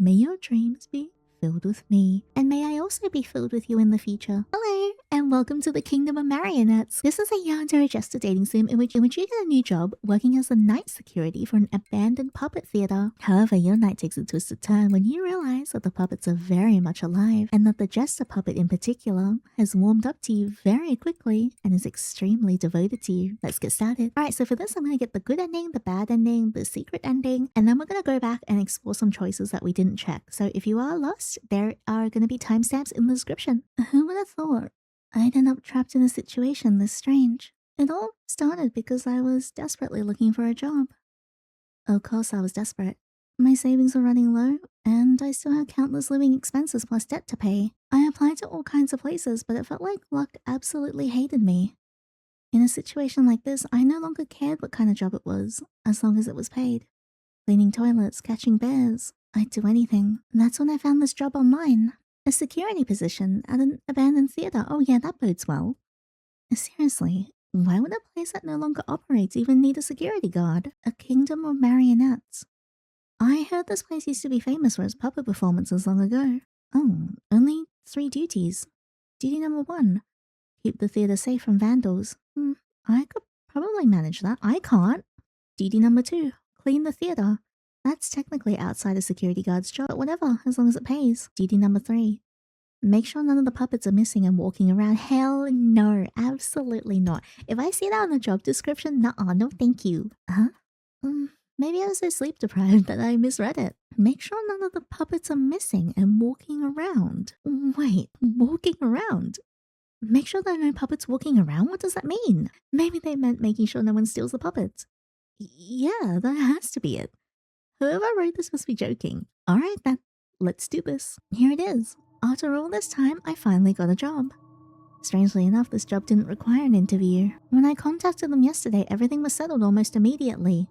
May your dreams be filled with me, and may I also be filled with you in the future. Hello, and welcome to the Kingdom of Marionettes. This is a Yandere Jester dating sim in which you get a new job working as a night security for an abandoned puppet theater. However, your night takes a twisted turn when you realize that the puppets are very much alive, and that the Jester Puppet in particular has warmed up to you very quickly and is extremely devoted to you. Let's get started. Alright, so for this I'm going to get the good ending, the bad ending, the secret ending, and then we're going to go back and explore some choices that we didn't check. So if you are lost, there are going to be timestamps in the description. Who would have thought I'd end up trapped in a situation this strange? It all started because I was desperately looking for a job. Of course I was desperate. My savings were running low, and I still had countless living expenses plus debt to pay. I applied to all kinds of places, but it felt like luck absolutely hated me. In a situation like this, I no longer cared what kind of job it was, as long as it was paid. Cleaning toilets, catching bears, I'd do anything. And that's when I found this job online. A security position at an abandoned theater. Oh yeah, that bodes well. Seriously, why would a place that no longer operates even need a security guard? A kingdom of marionettes. I heard this place used to be famous for its puppet performances long ago. Oh, only 3 duties. Duty number 1. Keep the theater safe from vandals. I could probably manage that. I can't. Duty number 2. Clean the theater. That's technically outside a security guard's job, but whatever, as long as it pays. Duty number 3. Make sure none of the puppets are missing and walking around. Hell no, absolutely not. If I see that on the job description, nuh-uh, no thank you. Huh? Maybe I was so sleep deprived that I misread it. Make sure none of the puppets are missing and walking around. Wait, walking around? Make sure there are no puppets walking around? What does that mean? Maybe they meant making sure no one steals the puppets. Yeah, that has to be it. Whoever wrote this must be joking. Alright then, let's do this. Here it is. After all this time, I finally got a job. Strangely enough, this job didn't require an interview. When I contacted them yesterday, everything was settled almost immediately.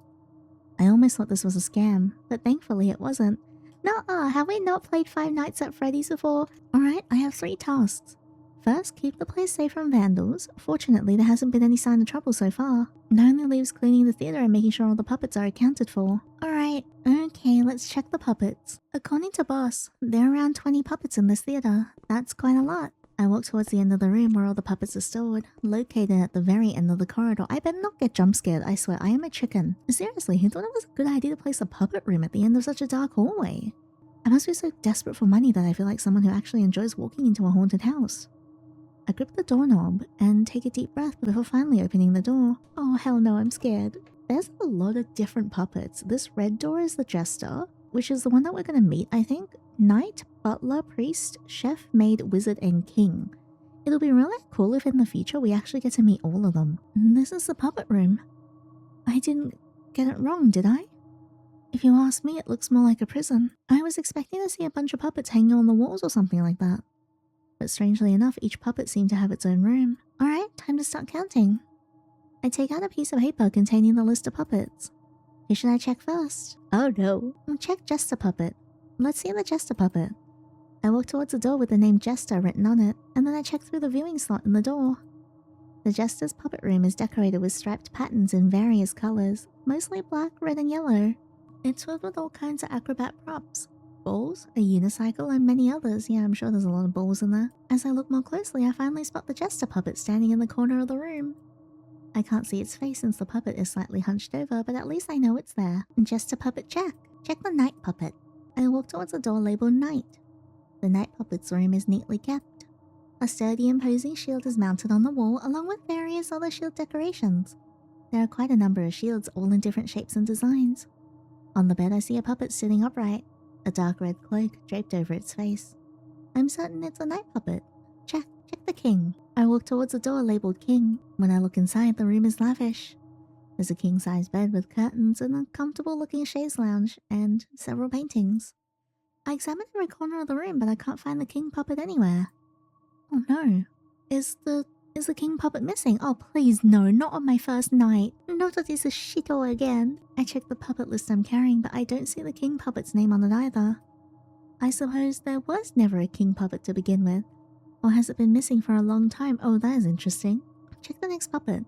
I almost thought this was a scam, but thankfully it wasn't. Nuh-uh, have we not played Five Nights at Freddy's before? Alright, I have 3 tasks. First, keep the place safe from vandals. Fortunately, there hasn't been any sign of trouble so far. It only leaves cleaning the theater and making sure all the puppets are accounted for. Alright, okay, let's check the puppets. According to Boss, there are around 20 puppets in this theater. That's quite a lot. I walk towards the end of the room where all the puppets are stored, located at the very end of the corridor. I better not get jump scared, I swear, I am a chicken. Seriously, who thought it was a good idea to place a puppet room at the end of such a dark hallway? I must be so desperate for money that I feel like someone who actually enjoys walking into a haunted house. I grip the doorknob and take a deep breath before finally opening the door. Oh hell no, I'm scared. There's a lot of different puppets. This red door is the Jester, which is the one that we're gonna meet, I think. Knight, Butler, Priest, Chef, Maid, Wizard, and King. It'll be really cool if in the future we actually get to meet all of them. This is the puppet room. I didn't get it wrong, did I? If you ask me, it looks more like a prison. I was expecting to see a bunch of puppets hanging on the walls or something like that. But strangely enough, each puppet seemed to have its own room. Alright, time to start counting. I take out a piece of paper containing the list of puppets. Who should I check first? Oh no. Check Jester Puppet. Let's see the Jester Puppet. I walk towards the door with the name Jester written on it, and then I check through the viewing slot in the door. The Jester's puppet room is decorated with striped patterns in various colors, mostly black, red, and yellow. It's filled with all kinds of acrobat props. Balls, a unicycle, and many others. Yeah, I'm sure there's a lot of balls in there. As I look more closely, I finally spot the Jester Puppet standing in the corner of the room. I can't see its face since the puppet is slightly hunched over, but at least I know it's there. Jester Puppet check. Check the Night Puppet. I walk towards the door labeled Night. The Night Puppet's room is neatly kept. A sturdy imposing shield is mounted on the wall, along with various other shield decorations. There are quite a number of shields, all in different shapes and designs. On the bed I see a puppet sitting upright, a dark red cloak draped over its face. I'm certain it's a Night Puppet. Check the King. I walk towards the door labeled King. When I look inside, the room is lavish. There's a king-size bed with curtains and a comfortable-looking chaise lounge, and several paintings. I examine every corner of the room, but I can't find the King Puppet anywhere. Oh no. Is the King Puppet missing? Oh please no, not on my first night. Not that this is shit all again. I check the puppet list I'm carrying, but I don't see the King Puppet's name on it either. I suppose there was never a King Puppet to begin with. Or has it been missing for a long time? Oh, that is interesting. Check the next puppet.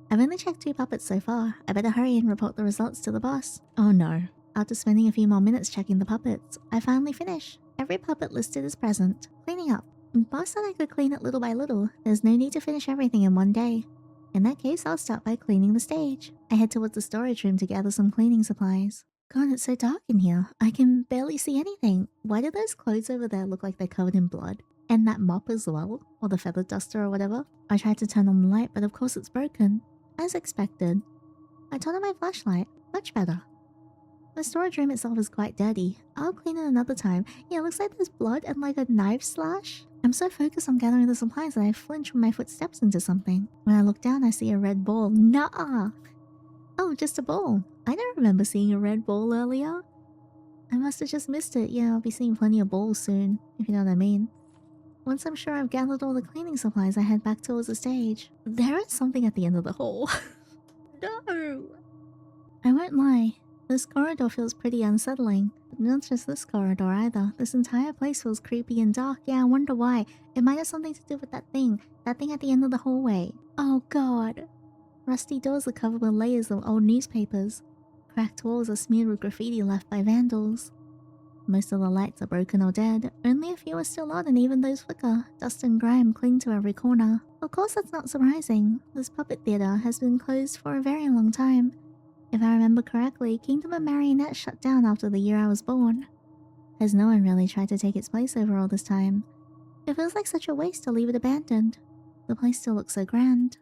I've only checked 2 puppets so far. I better hurry and report the results to the boss. Oh no. After spending a few more minutes checking the puppets, I finally finish. Every puppet listed is present. Cleaning up. Boss said I could clean it little by little. There's no need to finish everything in one day. In that case, I'll start by cleaning the stage. I head towards the storage room to gather some cleaning supplies. God, it's so dark in here. I can barely see anything. Why do those clothes over there look like they're covered in blood? And that mop as well? Or the feather duster or whatever? I tried to turn on the light, but of course it's broken. As expected. I turned on my flashlight. Much better. The storage room itself is quite dirty. I'll clean it another time. Yeah, it looks like there's blood and like a knife slash. I'm so focused on gathering the supplies that I flinch when my foot steps into something. When I look down, I see a red ball. Nuh-uh. Oh, just a ball. I don't remember seeing a red ball earlier. I must have just missed it. Yeah, I'll be seeing plenty of balls soon, if you know what I mean. Once I'm sure I've gathered all the cleaning supplies, I head back towards the stage. There is something at the end of the hall. No! I won't lie. This corridor feels pretty unsettling. But not just this corridor either. This entire place feels creepy and dark. Yeah, I wonder why. It might have something to do with that thing. That thing at the end of the hallway. Oh god. Rusty doors are covered with layers of old newspapers. Cracked walls are smeared with graffiti left by vandals. Most of the lights are broken or dead. Only a few are still on, and even those flicker. Dust and grime cling to every corner. Of course, that's not surprising. This puppet theater has been closed for a very long time. If I remember correctly, Kingdom of Marionettes shut down after the year I was born. As no one really tried to take its place over all this time. It feels like such a waste to leave it abandoned. The place still looks so grand.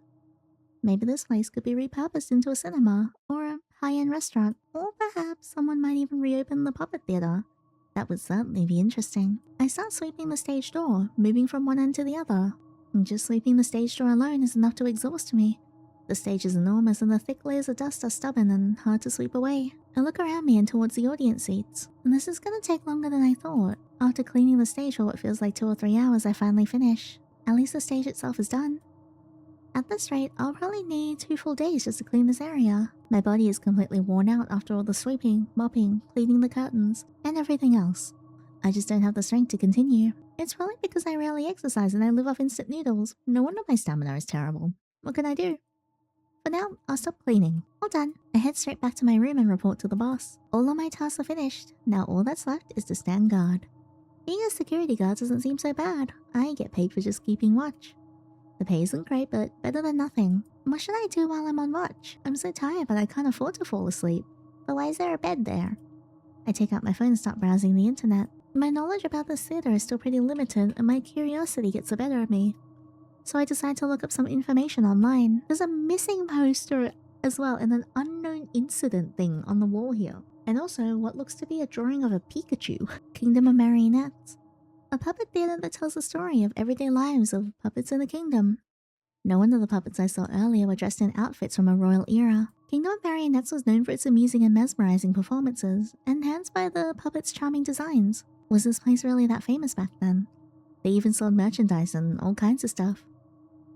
Maybe this place could be repurposed into a cinema, or a high-end restaurant, or perhaps someone might even reopen the puppet theater. That would certainly be interesting. I start sweeping the stage door, moving from one end to the other. Just sweeping the stage door alone is enough to exhaust me. The stage is enormous and the thick layers of dust are stubborn and hard to sweep away. I look around me and towards the audience seats, and this is gonna take longer than I thought. After cleaning the stage for what feels like 2 or 3 hours, I finally finish. At least the stage itself is done. At this rate, I'll probably need 2 full days just to clean this area. My body is completely worn out after all the sweeping, mopping, cleaning the curtains, and everything else. I just don't have the strength to continue. It's probably because I rarely exercise and I live off instant noodles. No wonder my stamina is terrible. What can I do? For now, I'll stop cleaning. All done. I head straight back to my room and report to the boss. All of my tasks are finished. Now all that's left is to stand guard. Being a security guard doesn't seem so bad. I get paid for just keeping watch. The pay isn't great, but better than nothing. What should I do while I'm on watch? I'm so tired, but I can't afford to fall asleep. But why is there a bed there? I take out my phone and start browsing the internet. My knowledge about this theater is still pretty limited, and my curiosity gets the better of me. So I decide to look up some information online. There's a missing poster as well, and an unknown incident thing on the wall here. And also what looks to be a drawing of a Pikachu. Kingdom of Marionettes. A puppet theater that tells the story of everyday lives of puppets in the kingdom. No wonder the puppets I saw earlier were dressed in outfits from a royal era. Kingdom of Marionettes was known for its amusing and mesmerizing performances, enhanced by the puppets' charming designs. Was this place really that famous back then? They even sold merchandise and all kinds of stuff.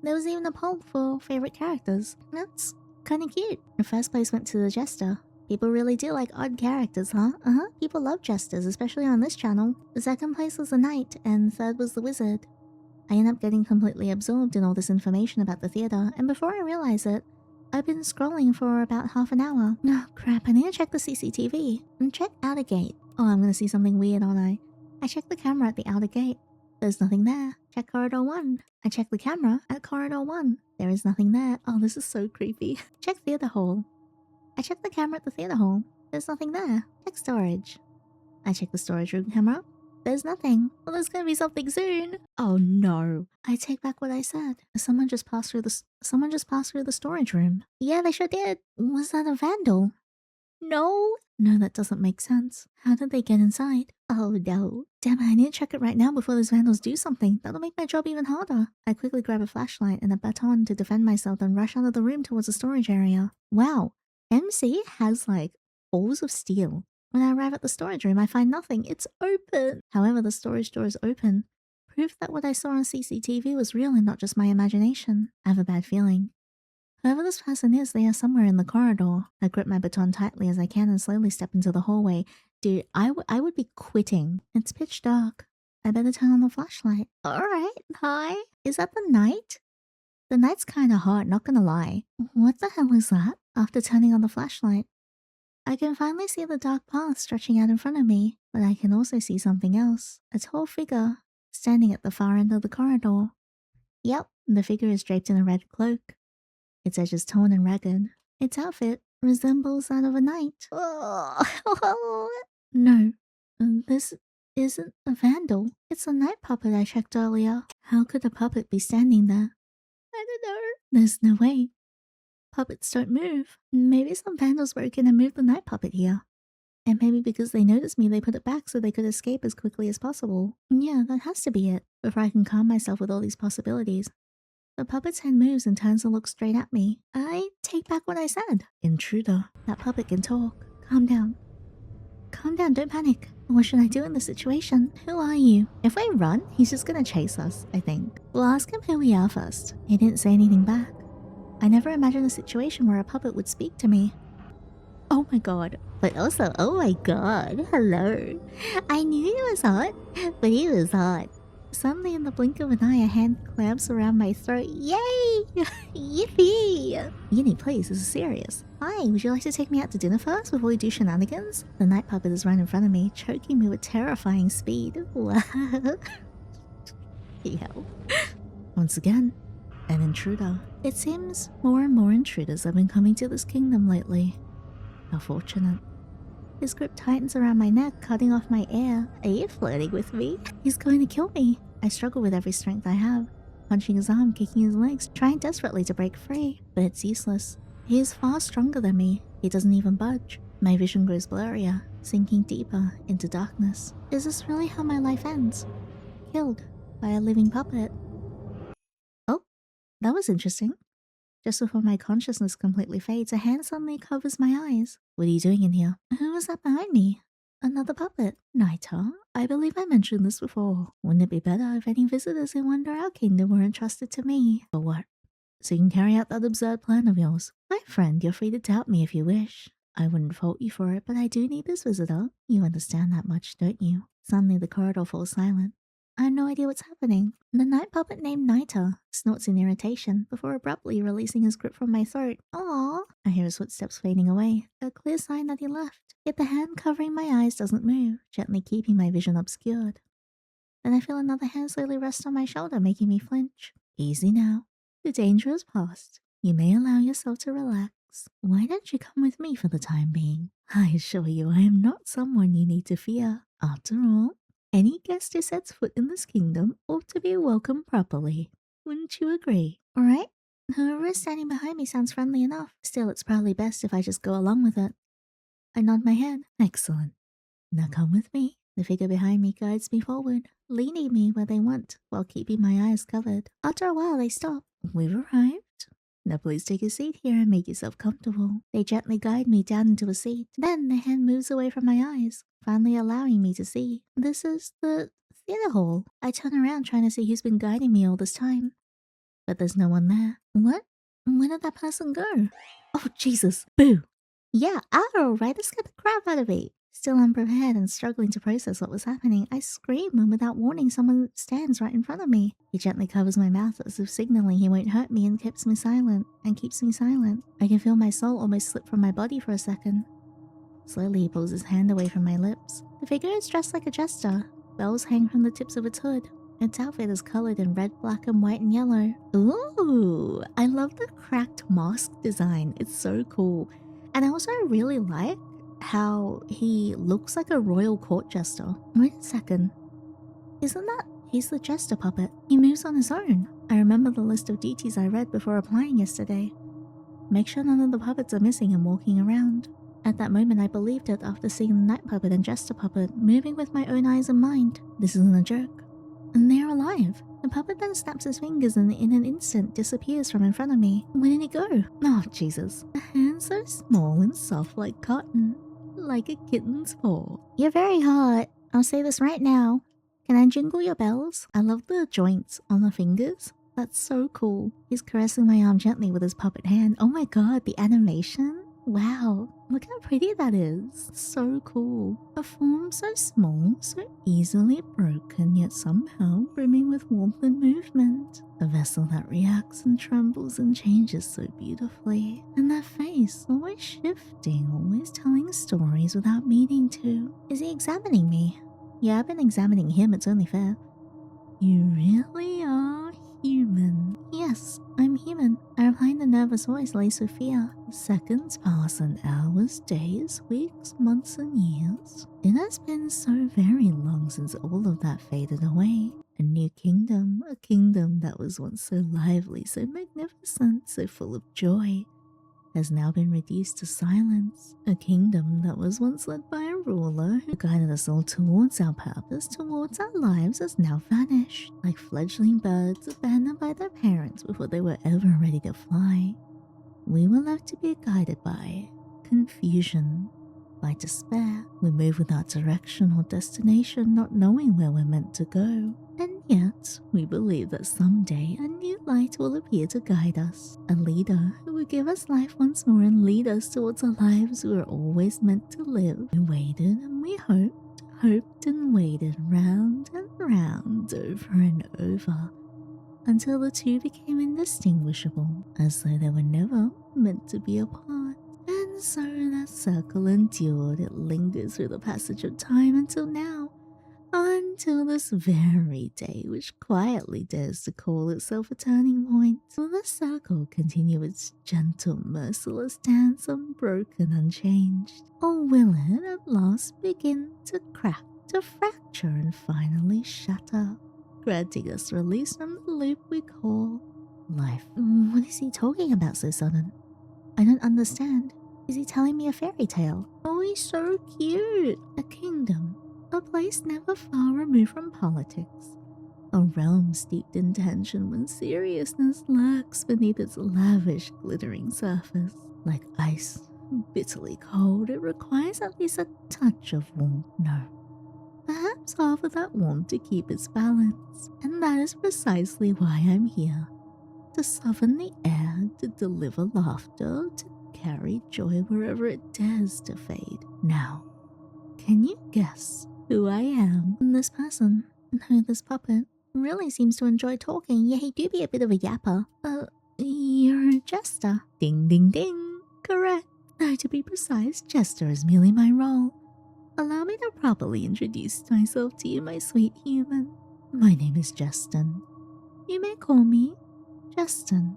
There was even a poll for favorite characters. That's kinda cute. The first place went to the Jester. People really do like odd characters, huh? People love Jesters, especially on this channel. The second place was the Knight, and third was the Wizard. I end up getting completely absorbed in all this information about the theater, and before I realize it, I've been scrolling for about half an hour. Oh crap, I need to check the CCTV. And check outer gate. Oh, I'm gonna see something weird, aren't I? I check the camera at the outer gate. There's nothing there. Check corridor 1. I check the camera at corridor 1. There is nothing there. Oh, this is so creepy. Check theater hall. I check the camera at the theater hall. There's nothing there. Check storage. I check the storage room camera. There's nothing. Well, there's gonna be something soon. Oh no. I take back what I said. Someone just passed through the storage room. Yeah, they sure did. Was that a vandal? No. No, that doesn't make sense. How did they get inside? Oh no. Damn it, I need to check it right now before those vandals do something. That'll make my job even harder. I quickly grab a flashlight and a baton to defend myself and rush out of the room towards the storage area. Wow. MC has like balls of steel. When I arrive at the storage room, I find nothing. It's open. However, the storage door is open. Proof that what I saw on CCTV was real and not just my imagination. I have a bad feeling. Whoever this person is, they are somewhere in the corridor. I grip my baton tightly as I can and slowly step into the hallway. Dude, I would be quitting. It's pitch dark. I better turn on the flashlight. Alright, hi. Is that the Knight? The Knight's kinda hot, not gonna lie. What the hell is that? After turning on the flashlight, I can finally see the dark path stretching out in front of me, but I can also see something else. A tall figure standing at the far end of the corridor. Yep, the figure is draped in a red cloak. Its edges torn and ragged. Its outfit resembles that of a knight. No, this isn't a vandal. It's a night puppet I checked earlier. How could a puppet be standing there? I don't know. There's no way. Puppets don't move. Maybe some vandals broke in and moved the night puppet here. And maybe because they noticed me, they put it back so they could escape as quickly as possible. Yeah, that has to be it. Before I can calm myself with all these possibilities. The puppet's head moves and turns to look straight at me. I take back what I said. Intruder. That puppet can talk. Calm down. Calm down, don't panic. What should I do in this situation? Who are you? If we run, he's just gonna chase us, I think. We'll ask him who we are first. He didn't say anything back. I never imagined a situation where a puppet would speak to me. Oh my god. But also, oh my god, hello. I knew he was hot, but he was hot. Suddenly, in the blink of an eye, a hand clamps around my throat. Yay! Yippee! Yinny, please, this is serious. Hi, would you like to take me out to dinner first before we do shenanigans? The night puppet is right in front of me, choking me with terrifying speed. Wow. Yo. Once again, an intruder. It seems more and more intruders have been coming to this kingdom lately. How fortunate. His grip tightens around my neck, cutting off my air. Are you flirting with me? He's going to kill me. I struggle with every strength I have, punching his arm, kicking his legs, trying desperately to break free. But it's useless. He is far stronger than me. He doesn't even budge. My vision grows blurrier, sinking deeper into darkness. Is this really how my life ends? Killed by a living puppet. Oh, that was interesting. Just before my consciousness completely fades, a hand suddenly covers my eyes. What are you doing in here? Who was that behind me? Another puppet. Naita? I believe I mentioned this before. Wouldn't it be better if any visitors who wander our kingdom were entrusted to me? For what? So you can carry out that absurd plan of yours. My friend, you're free to doubt me if you wish. I wouldn't fault you for it, but I do need this visitor. You understand that much, don't you? Suddenly the corridor falls silent. I have no idea what's happening. The night puppet named Naita snorts in irritation before abruptly releasing his grip from my throat. Aww. I hear his footsteps fading away, a clear sign that he left. Yet the hand covering my eyes doesn't move, gently keeping my vision obscured. Then I feel another hand slowly rest on my shoulder, making me flinch. Easy now. The danger is past. You may allow yourself to relax. Why don't you come with me for the time being? I assure you I am not someone you need to fear. After all, any guest who sets foot in this kingdom ought to be welcomed properly. Wouldn't you agree? Alright, whoever is standing behind me sounds friendly enough. Still, it's probably best if I just go along with it. I nod my head. Excellent. Now come with me. The figure behind me guides me forward, leading me where they want, while keeping my eyes covered. After a while, they stop. We've arrived. Now please take a seat here and make yourself comfortable. They gently guide me down into a seat. Then the hand moves away from my eyes, finally allowing me to see. This is the theater hall. I turn around trying to see who's been guiding me all this time. But there's no one there. What? Where did that person go? Oh, Jesus. Boo. Yeah, ow, right? That scared the crap out of me. Still unprepared and struggling to process what was happening, I scream when without warning someone stands right in front of me. He gently covers my mouth as if signaling he won't hurt me and keeps me silent. I can feel my soul almost slip from my body for a second. Slowly he pulls his hand away from my lips. The figure is dressed like a jester. Bells hang from the tips of its hood. Its outfit is colored in red, black, and white and yellow. Ooh, I love the cracked mask design. It's so cool. And I also really like how he looks like a royal court jester. Wait a second. Isn't that... He's the Jester Puppet. He moves on his own. I remember the list of duties I read before applying yesterday. Make sure none of the puppets are missing and walking around. At that moment I believed it after seeing the Night Puppet and Jester Puppet moving with my own eyes and mind. This isn't a joke. And they're alive. The puppet then snaps his fingers and in an instant disappears from in front of me. Where did he go? Oh, Jesus. A hand so small and soft like cotton. Like a kitten's paw. You're very hot. I'll say this right now. Can I jingle your bells? I love the joints on the fingers. That's so cool. He's caressing my arm gently with his puppet hand. Oh my god, the animation. Wow, look how pretty that is. So cool. A form so small, so easily broken, yet somehow brimming with warmth and movement. A vessel that reacts and trembles and changes so beautifully. And that face, always shifting, always telling stories without meaning to. Is he examining me? Yeah, I've been examining him, it's only fair. You really are human. Yes, I'm human. I reply in a nervous voice laced with fear. Seconds pass and hours, days, weeks, months and years. It has been so very long since all of that faded away. A new kingdom, a kingdom that was once so lively, so magnificent, so full of joy, has now been reduced to silence. A kingdom that was once led by a ruler who guided us all towards our purpose, towards our lives, has now vanished. Like fledgling birds abandoned by their parents before they were ever ready to fly. We were left to be guided by confusion, by despair. We move without direction or destination, not knowing where we're meant to go. And yet, we believe that someday a new light will appear to guide us, a leader who will give us life once more and lead us towards the lives we were always meant to live. We waited and we hoped and waited round and round, over and over, until the two became indistinguishable, as though they were never meant to be apart. And so that circle endured, it lingered through the passage of time until now. Until this very day, which quietly dares to call itself a turning point. Will the circle continue its gentle, merciless dance, unbroken, unchanged? Or will it at last begin to crack, to fracture, and finally shatter, granting us release from the loop we call life? What is he talking about so sudden? I don't understand. Is he telling me a fairy tale? Oh, he's so cute! A kingdom. A place never far removed from politics. A realm steeped in tension when seriousness lurks beneath its lavish, glittering surface. Like ice, bitterly cold, it requires at least a touch of warmth. No, perhaps half of that warmth to keep its balance. And that is precisely why I'm here. To soften the air, to deliver laughter, to carry joy wherever it dares to fade. Now, can you guess who I am? This person, no, this puppet, really seems to enjoy talking, yet he do be a bit of a yapper. You're a jester. Ding ding ding. Correct. Though to be precise, jester is merely my role. Allow me to properly introduce myself to you, my sweet human. My name is Jestyn. You may call me Jestyn.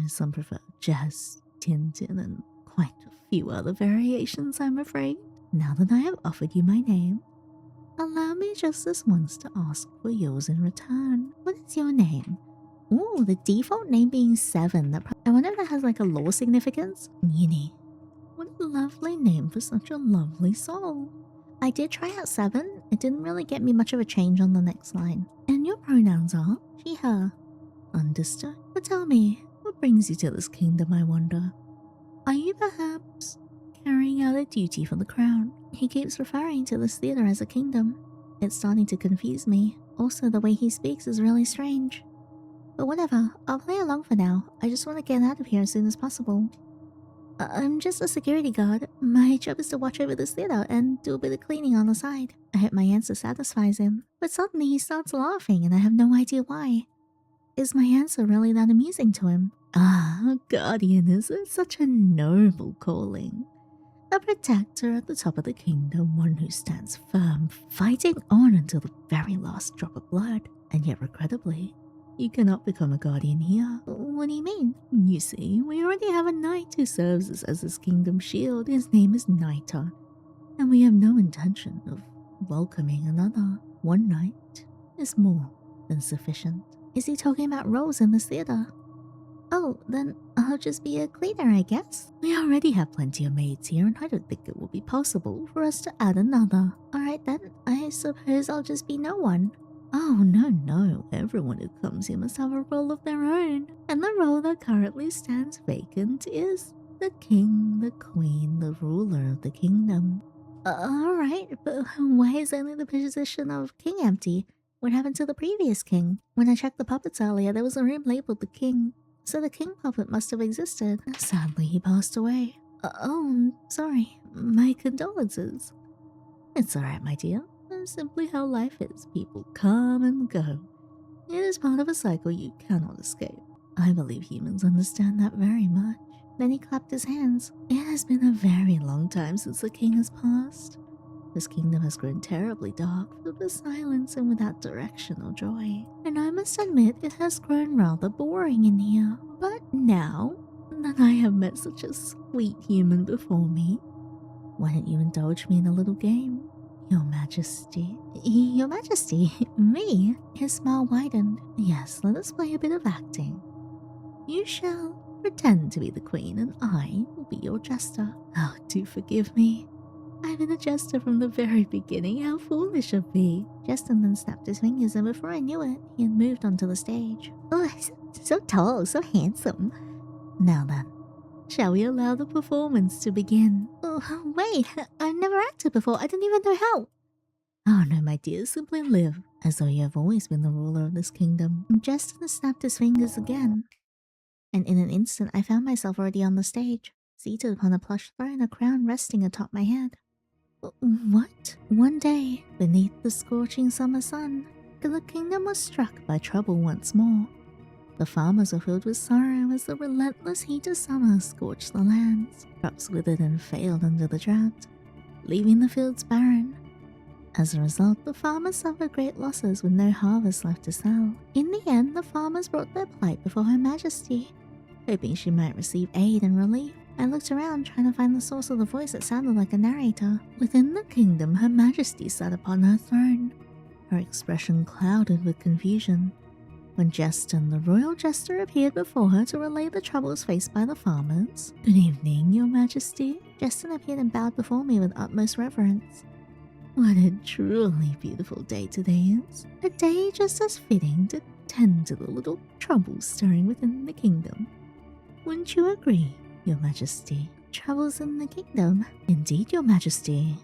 Some prefer Jess, Tintin, and quite a few other variations, I'm afraid. Now that I have offered you my name, allow me just this once to ask for yours in return. What is your name? Ooh, the default name being 7. I wonder if that has like a lore significance. Yinny. What a lovely name for such a lovely soul. I did try out 7. It didn't really get me much of a change on the next line. And your pronouns are she, her. Understood. But tell me, what brings you to this kingdom, I wonder? Are you perhaps carrying out a duty for the crown? He keeps referring to this theater as a kingdom. It's starting to confuse me. Also, the way he speaks is really strange. But whatever, I'll play along for now. I just want to get out of here as soon as possible. I'm just a security guard. My job is to watch over this theater and do a bit of cleaning on the side. I hope my answer satisfies him. But suddenly he starts laughing and I have no idea why. Is my answer really that amusing to him? Guardian is such a noble calling. A protector at the top of the kingdom, one who stands firm, fighting on until the very last drop of blood. And yet regrettably, you cannot become a guardian here. What do you mean? You see, we already have a knight who serves us as this kingdom's shield. His name is Nighter, and we have no intention of welcoming another. One knight is more than sufficient. Is he talking about roles in this theater? Oh, then I'll just be a cleaner, I guess. We already have plenty of maids here, and I don't think it will be possible for us to add another. Alright then, I suppose I'll just be no one. Oh, no. Everyone who comes here must have a role of their own. And the role that currently stands vacant is the king, the queen, the ruler of the kingdom. Alright, but why is only the position of king empty? What happened to the previous king? When I checked the puppets earlier, there was a room labeled the king. So the king puppet must have existed. Sadly, he passed away. Sorry. My condolences. It's alright, my dear. That's simply how life is. People come and go. It is part of a cycle you cannot escape. I believe humans understand that very much. Then he clapped his hands. It has been a very long time since the king has passed. This kingdom has grown terribly dark, filled with silence and without direction or joy. And I must admit, it has grown rather boring in here. But now that I have met such a sweet human before me, why don't you indulge me in a little game? Your Majesty. Your Majesty? Me? His smile widened. Yes, let us play a bit of acting. You shall pretend to be the queen and I will be your jester. Oh, do forgive me. I've been a jester from the very beginning. How foolish of me. Jestyn then snapped his fingers, and before I knew it, he had moved onto the stage. Oh, so tall, so handsome. Now then, shall we allow the performance to begin? Oh, wait, I've never acted before. I didn't even know how. Oh no, my dear, simply live as though you have always been the ruler of this kingdom. Jestyn snapped his fingers again, and in an instant I found myself already on the stage, seated upon a plush throne, a crown resting atop my head. What? One day, beneath the scorching summer sun, the kingdom was struck by trouble once more. The farmers were filled with sorrow as the relentless heat of summer scorched the lands. Crops withered and failed under the drought, leaving the fields barren. As a result, the farmers suffered great losses with no harvest left to sell. In the end, the farmers brought their plight before Her Majesty, hoping she might receive aid and relief. I looked around, trying to find the source of the voice that sounded like a narrator. Within the kingdom, Her Majesty sat upon her throne, her expression clouded with confusion. When Jestyn, the royal jester, appeared before her to relay the troubles faced by the farmers. Good evening, Your Majesty. Jestyn appeared and bowed before me with utmost reverence. What a truly beautiful day today is. A day just as fitting to tend to the little troubles stirring within the kingdom. Wouldn't you agree, Your Majesty? Troubles in the kingdom? Indeed, Your Majesty.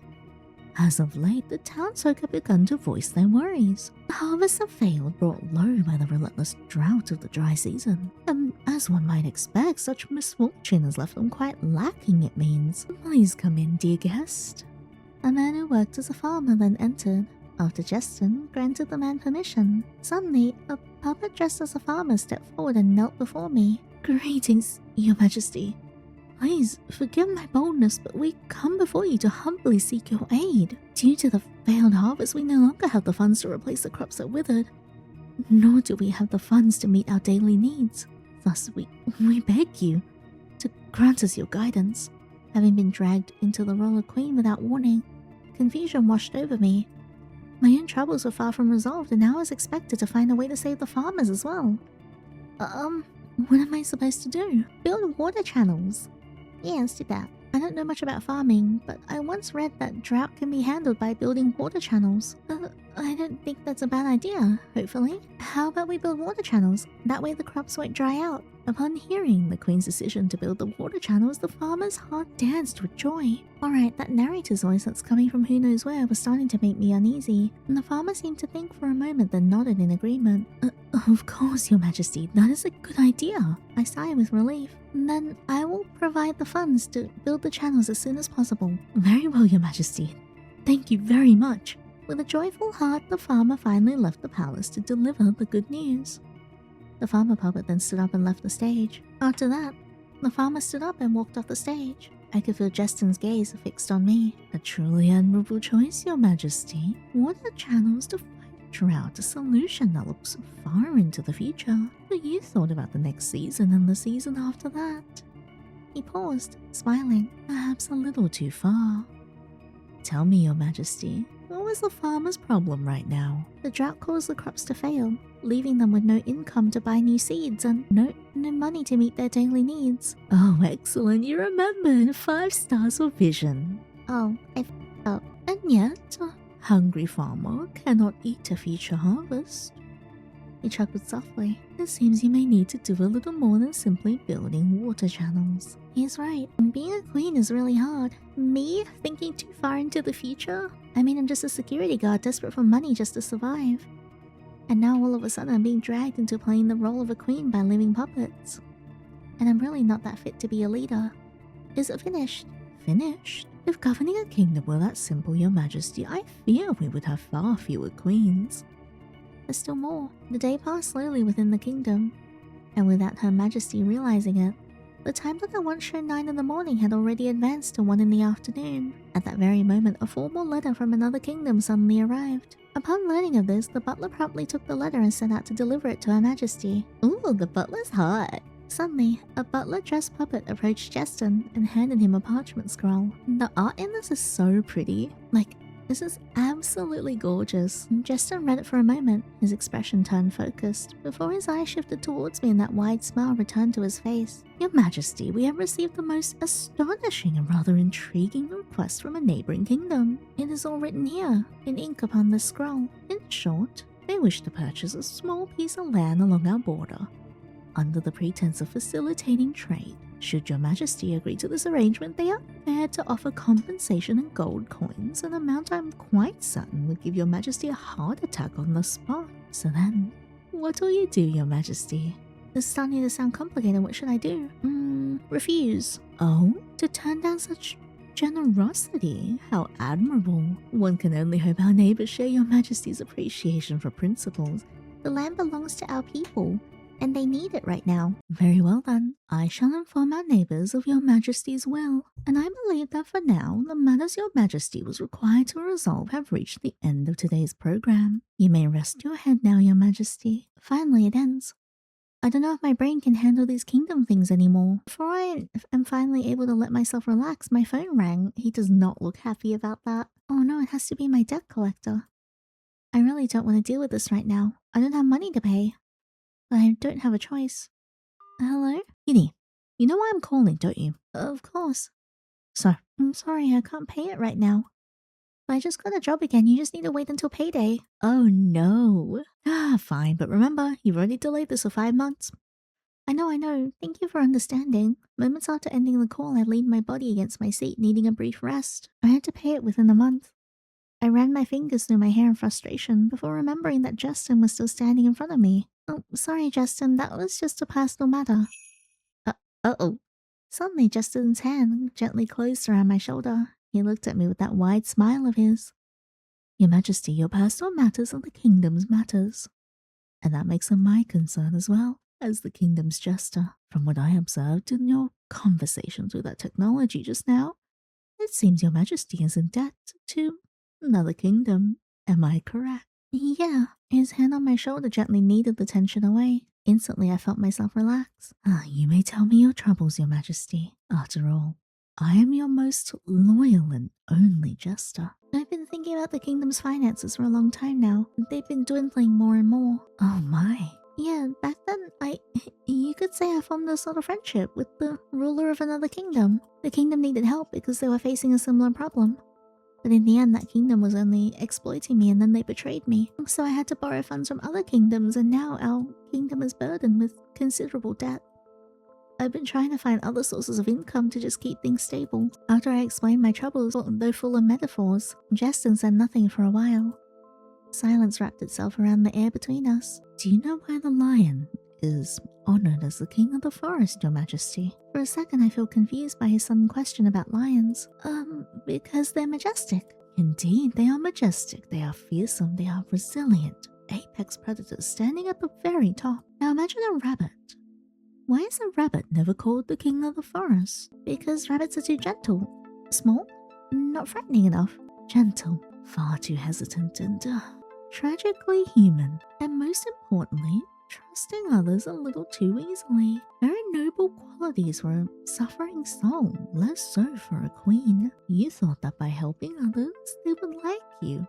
As of late, the townsfolk have begun to voice their worries. The harvests have failed, brought low by the relentless drought of the dry season. And as one might expect, such misfortune has left them quite lacking, it means. Please come in, dear guest. A man who worked as a farmer then entered. After Jestyn granted the man permission, suddenly a puppet dressed as a farmer stepped forward and knelt before me. Greetings, Your Majesty. Please forgive my boldness, but we come before you to humbly seek your aid. Due to the failed harvest, we no longer have the funds to replace the crops that withered, nor do we have the funds to meet our daily needs. Thus, we beg you to grant us your guidance. Having been dragged into the role of queen without warning, confusion washed over me. My own troubles were far from resolved, and now I was expected to find a way to save the farmers as well. What am I supposed to do? Build water channels? Yes, do that. I don't know much about farming, but I once read that drought can be handled by building water channels. I don't think that's a bad idea, hopefully. How about we build water channels? That way the crops won't dry out. Upon hearing the queen's decision to build the water channels, the farmer's heart danced with joy. Alright, that narrator's voice that's coming from who knows where was starting to make me uneasy, and the farmer seemed to think for a moment, then nodded in agreement. Of course, Your Majesty, that is a good idea. I sighed with relief. Then I will provide the funds to build the channels as soon as possible. Very well, Your Majesty. Thank you very much. With a joyful heart, the farmer finally left the palace to deliver the good news. The farmer puppet then stood up and left the stage. After that, the farmer stood up and walked off the stage. I could feel Jestyn's gaze fixed on me. A truly admirable choice, Your Majesty. Water channels to fight drought, a solution that looks far into the future. But you thought about the next season and the season after that. He paused, smiling, perhaps a little too far. Tell me, Your Majesty, what was the farmer's problem right now? The drought caused the crops to fail, leaving them with no income to buy new seeds and no money to meet their daily needs. Oh, excellent, you remembered. 5 stars for vision. Oh, I f***ed up. And yet, a hungry farmer cannot eat a future harvest. He chuckled softly. It seems you may need to do a little more than simply building water channels. He's right. Being a queen is really hard. Me? Thinking too far into the future? I mean, I'm just a security guard desperate for money just to survive. And now all of a sudden I'm being dragged into playing the role of a queen by living puppets. And I'm really not that fit to be a leader. Is it finished? Finished? If governing a kingdom were that simple, your majesty, I fear we would have far fewer queens. There's still more. The day passed slowly within the kingdom, and without her majesty realizing it, the time that I once showed 9 in the morning had already advanced to 1 in the afternoon. At that very moment, a formal letter from another kingdom suddenly arrived. Upon learning of this, the butler promptly took the letter and set out to deliver it to Her Majesty. Ooh, the butler's hot. Suddenly, a butler-dressed puppet approached Jestyn and handed him a parchment scroll. The art in this is so pretty. Like, this is absolutely gorgeous. Jestyn read it for a moment, his expression turned focused, before his eyes shifted towards me and that wide smile returned to his face. Your Majesty, we have received the most astonishing and rather intriguing request from a neighboring kingdom. It is all written here, in ink upon this scroll. In short, they wish to purchase a small piece of land along our border, under the pretense of facilitating trade. Should your majesty agree to this arrangement, they are prepared to offer compensation in gold coins, an amount I'm quite certain would give your majesty a heart attack on the spot. So then, what will you do, your majesty? This is starting to sound complicated. What should I do? Refuse. Oh, to turn down such generosity. How admirable. One can only hope our neighbors share your majesty's appreciation for principles. The land belongs to our people, and they need it right now. Very well then, I shall inform our neighbours of your majesty's will, and I believe that for now, the matters your majesty was required to resolve have reached the end of today's program. You may rest your head now, your majesty. Finally it ends. I don't know if my brain can handle these kingdom things anymore. Before I am finally able to let myself relax, my phone rang. He does not look happy about that. Oh no, it has to be my debt collector. I really don't want to deal with this right now. I don't have money to pay. I don't have a choice. Hello? Yinny, you know why I'm calling, don't you? Of course. So, I'm sorry, I can't pay it right now. But I just got a job again, you just need to wait until payday. Oh no. Fine, but remember, you've already delayed this for 5 months. I know. Thank you for understanding. Moments after ending the call, I leaned my body against my seat, needing a brief rest. I had to pay it within a month. I ran my fingers through my hair in frustration before remembering that Jestyn was still standing in front of me. Oh, sorry, Jestyn, that was just a personal matter. Uh-oh. Suddenly, Jestyn's hand gently closed around my shoulder. He looked at me with that wide smile of his. Your Majesty, your personal matters are the kingdom's matters. And that makes them my concern as well, as the kingdom's jester. From what I observed in your conversations with that technology just now, it seems your Majesty is in debt to another kingdom. Am I correct? Yeah. His hand on my shoulder gently kneaded the tension away. Instantly, I felt myself relax. You may tell me your troubles, your Majesty. After all, I am your most loyal and only jester. I've been thinking about the kingdom's finances for a long time now. They've been dwindling more and more. Oh my. Yeah, back then, you could say I formed a sort of friendship with the ruler of another kingdom. The kingdom needed help because they were facing a similar problem. But in the end, that kingdom was only exploiting me and then they betrayed me. So I had to borrow funds from other kingdoms and now our kingdom is burdened with considerable debt. I've been trying to find other sources of income to just keep things stable. After I explained my troubles, though full of metaphors, Jestyn said nothing for a while. Silence wrapped itself around the air between us. Do you know why the lion is honored as the king of the forest, your majesty? For a second I feel confused by his sudden question about lions. Because they're majestic. Indeed, they are majestic, they are fearsome, they are resilient. Apex predators standing at the very top. Now imagine a rabbit. Why is a rabbit never called the king of the forest? Because rabbits are too gentle. Small? Not frightening enough. Gentle. Far too hesitant and tragically human. And most importantly, trusting others a little too easily. Very noble qualities for a suffering soul, less so for a queen. You thought that by helping others, they would like you.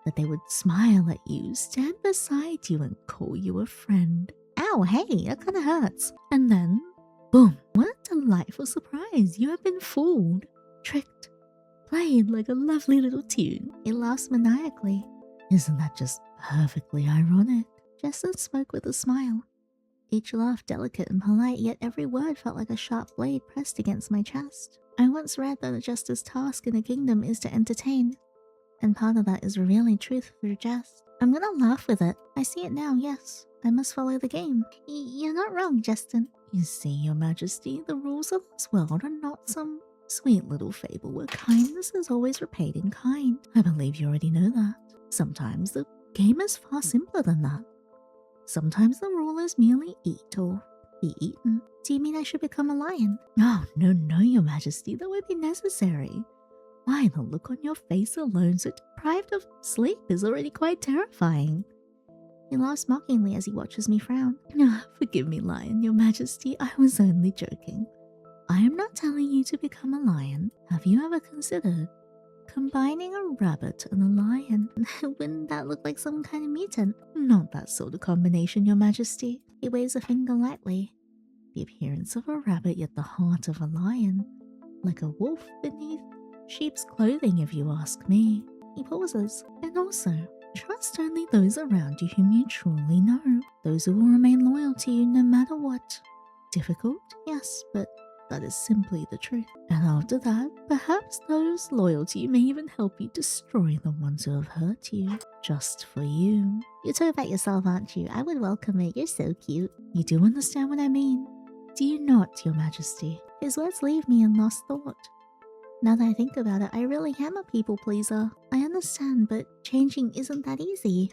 That they would smile at you, stand beside you and call you a friend. Ow, hey, that kinda hurts. And then, boom, what a delightful surprise. You have been fooled, tricked, played like a lovely little tune. It laughs maniacally. Isn't that just perfectly ironic? Jestyn spoke with a smile. Each laugh delicate and polite, yet every word felt like a sharp blade pressed against my chest. I once read that a jester's task in a kingdom is to entertain, and part of that is revealing truth through jest. I'm gonna laugh with it. I see it now, yes. I must follow the game. You're not wrong, Jestyn. You see, Your Majesty, the rules of this world are not some sweet little fable where kindness is always repaid in kind. I believe you already know that. Sometimes the game is far simpler than that. Sometimes the rule is merely eat or be eaten. Do you mean I should become a lion? Oh, no, no, Your Majesty, that would be necessary. Why, the look on your face alone, so deprived of sleep, is already quite terrifying. He laughs mockingly as he watches me frown. Forgive me, lion, Your Majesty, I was only joking. I am not telling you to become a lion. Have you ever considered combining a rabbit and a lion? Wouldn't that look like some kind of mutant? Not that sort of combination, Your Majesty. He waves a finger lightly. The appearance of a rabbit, yet the heart of a lion. Like a wolf beneath sheep's clothing, if you ask me. He pauses. And also, trust only those around you whom you truly know. Those who will remain loyal to you no matter what. Difficult? Yes, but that is simply the truth. And after that, perhaps those loyal to you may even help you destroy the ones who have hurt you. Just for you. You're talking about yourself, aren't you? I would welcome it. You're so cute. You do understand what I mean? Do you not, Your Majesty? His words leave me in lost thought. Now that I think about it, I really am a people pleaser. I understand, but changing isn't that easy.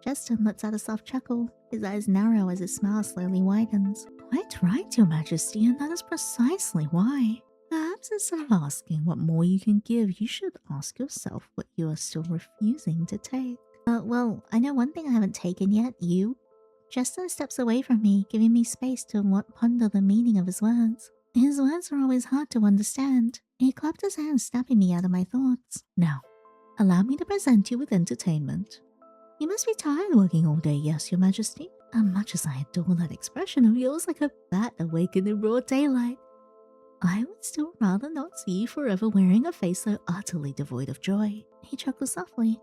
Jestyn lets out a soft chuckle. His eyes narrow as his smile slowly widens. Quite right, Your Majesty, and that is precisely why. Perhaps instead of asking what more you can give, you should ask yourself what you are still refusing to take. Well, I know one thing I haven't taken yet, you. Jestyn steps away from me, giving me space to ponder the meaning of his words. His words are always hard to understand. He clapped his hands, snapping me out of my thoughts. Now, allow me to present you with entertainment. You must be tired working all day, yes, Your Majesty? And much as I adore that expression of yours, like a bat awakened in broad daylight, I would still rather not see you forever wearing a face so utterly devoid of joy. He chuckles softly.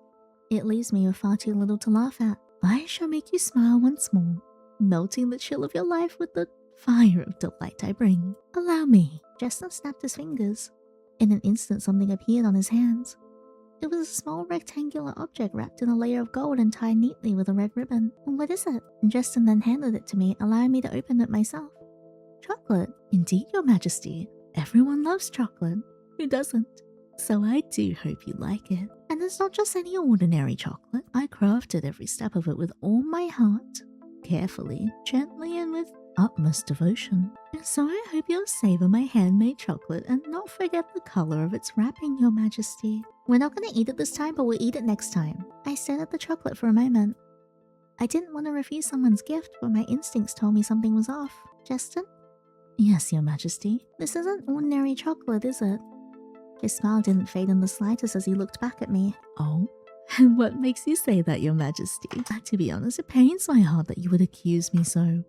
It leaves me with far too little to laugh at. I shall make you smile once more, melting the chill of your life with the fire of delight I bring. Allow me. Jester snapped his fingers. In an instant, something appeared on his hands. It was a small rectangular object wrapped in a layer of gold and tied neatly with a red ribbon. What is it? Jestyn then handed it to me, allowing me to open it myself. Chocolate. Indeed, Your Majesty. Everyone loves chocolate. Who doesn't? So I do hope you like it. And it's not just any ordinary chocolate. I crafted every step of it with all my heart. Carefully, gently, and with utmost devotion. So I hope you'll savor my handmade chocolate and not forget the color of its wrapping, Your Majesty. We're not going to eat it this time, but we'll eat it next time. I stared at the chocolate for a moment. I didn't want to refuse someone's gift, but my instincts told me something was off. Jestyn? Yes, Your Majesty. This isn't ordinary chocolate, is it? His smile didn't fade in the slightest as he looked back at me. Oh? And what makes you say that, Your Majesty? To be honest, it pains my heart that you would accuse me so.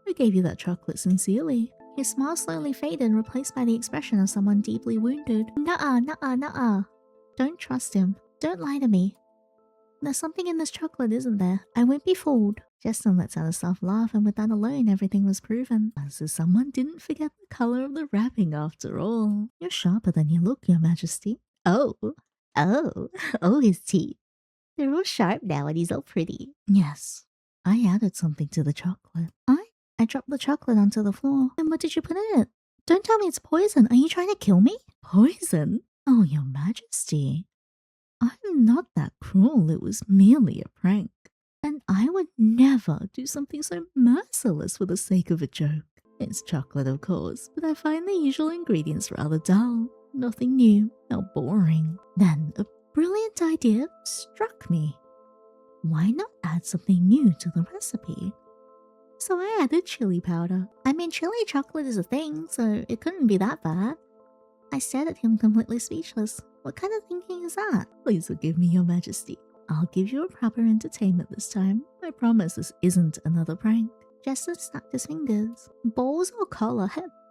I gave you that chocolate sincerely. His smile slowly faded, replaced by the expression of someone deeply wounded. Nuh-uh, nuh-uh, nuh-uh. Don't trust him. Don't lie to me. There's something in this chocolate, isn't there? I won't be fooled. Jestyn lets out a soft laugh, and with that alone, everything was proven. As if someone didn't forget the color of the wrapping after all. You're sharper than you look, Your Majesty. Oh, his teeth. They're all sharp now and he's all pretty. Yes, I added something to the chocolate. I dropped the chocolate onto the floor. And what did you put in it? Don't tell me it's poison. Are you trying to kill me? Poison? Oh, Your Majesty. I'm not that cruel. It was merely a prank. And I would never do something so merciless for the sake of a joke. It's chocolate, of course, but I find the usual ingredients rather dull. Nothing new. How boring. Then a brilliant idea struck me. Why not add something new to the recipe? So I added chili powder. I mean, chili chocolate is a thing, so it couldn't be that bad. I stared at him completely speechless. What kind of thinking is that? Please forgive me, Your Majesty. I'll give you a proper entertainment this time. I promise this isn't another prank. Jester snapped his fingers. Balls or collar?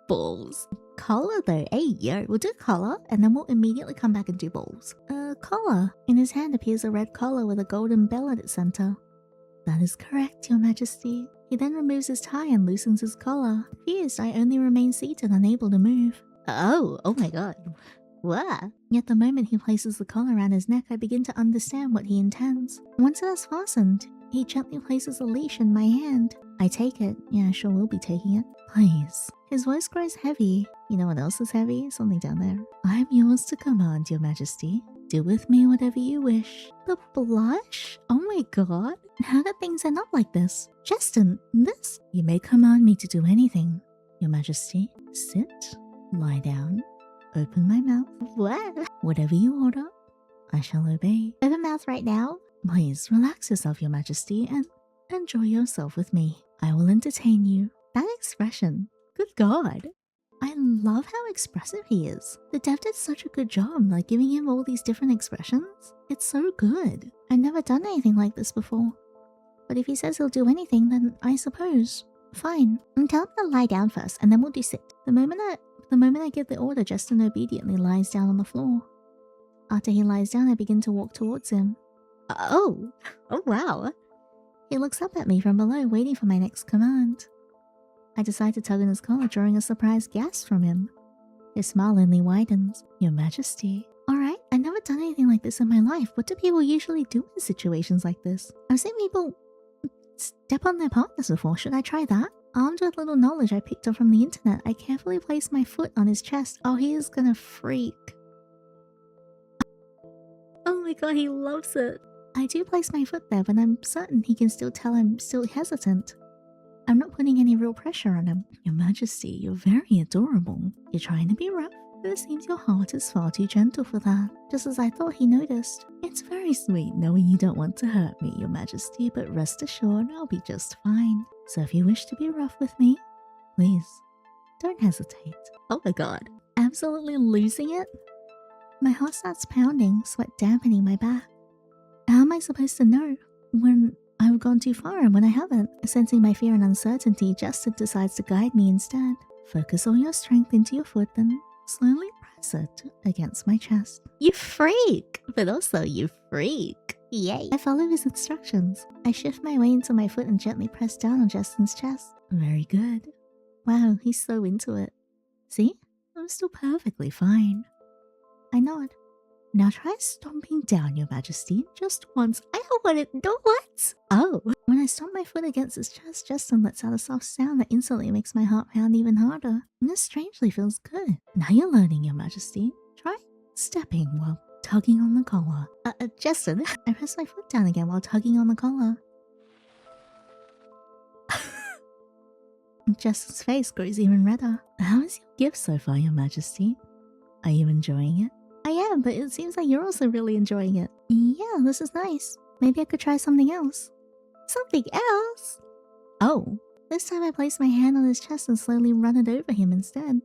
Balls. Collar though, hey yo, we'll do collar and then we'll immediately come back and do balls. Collar. In his hand appears a red collar with a golden bell at its center. That is correct, Your Majesty. He then removes his tie and loosens his collar. Confused, I only remain seated, unable to move. Oh my god. What? Yet the moment he places the collar around his neck, I begin to understand what he intends. Once it has fastened, He gently places a leash in my hand. I take it. Yeah, I sure will be taking it. Please. His voice grows heavy. You know what else is heavy? Something down there. I am yours to command, your majesty. Do with me whatever you wish. The blush? Oh my god. How did things end up like this? Jestyn, this? You may command me to do anything, your majesty. Sit, lie down, open my mouth. What? Whatever you order, I shall obey. Open mouth right now? Please relax yourself, your majesty, and enjoy yourself with me. I will entertain you. That expression. Good god. I love how expressive he is. The dev did such a good job, like giving him all these different expressions. It's so good. I've never done anything like this before. But if he says he'll do anything, then I suppose. Fine. And tell him to lie down first, and then we'll do sit. The moment I give the order, Jestyn obediently lies down on the floor. After he lies down, I begin to walk towards him. Oh wow. He looks up at me from below, waiting for my next command. I decide to tug on his collar, drawing a surprised gasp from him. His smile only widens. Your majesty. Alright, I've never done anything like this in my life. What do people usually do in situations like this? I've seen people step on their partners before. Should I try that? Armed with little knowledge I picked up from the internet, I carefully place my foot on his chest. Oh, he is gonna freak. Oh my god, he loves it. I do place my foot there, but I'm certain he can still tell I'm still hesitant. I'm not putting any real pressure on him. Your majesty, you're very adorable. You're trying to be rough, but it seems your heart is far too gentle for that. Just as I thought, he noticed. It's very sweet knowing you don't want to hurt me, your majesty, but rest assured I'll be just fine. So if you wish to be rough with me, please, don't hesitate. Oh my god. Absolutely losing it? My heart starts pounding, sweat dampening my back. How am I supposed to know when I've gone too far and when I haven't? Sensing my fear and uncertainty, Jestyn decides to guide me instead. Focus all your strength into your foot, then slowly press it against my chest. You freak! But also you freak. Yay! I follow his instructions. I shift my way into my foot and gently press down on Jestyn's chest. Very good. Wow, he's so into it. See? I'm still perfectly fine. I nod. Now try stomping down, your majesty, just once. I don't want to do what? Oh. When I stomp my foot against his chest, Jestyn lets out a soft sound that instantly makes my heart pound even harder. And this strangely feels good. Now you're learning, your majesty. Try stepping while tugging on the collar. Jestyn. I press my foot down again while tugging on the collar. Jestyn's face grows even redder. How is your gift so far, your majesty? Are you enjoying it? I am, but it seems like you're also really enjoying it. Yeah, this is nice. Maybe I could try something else. Something else? Oh. This time I place my hand on his chest and slowly run it over him instead.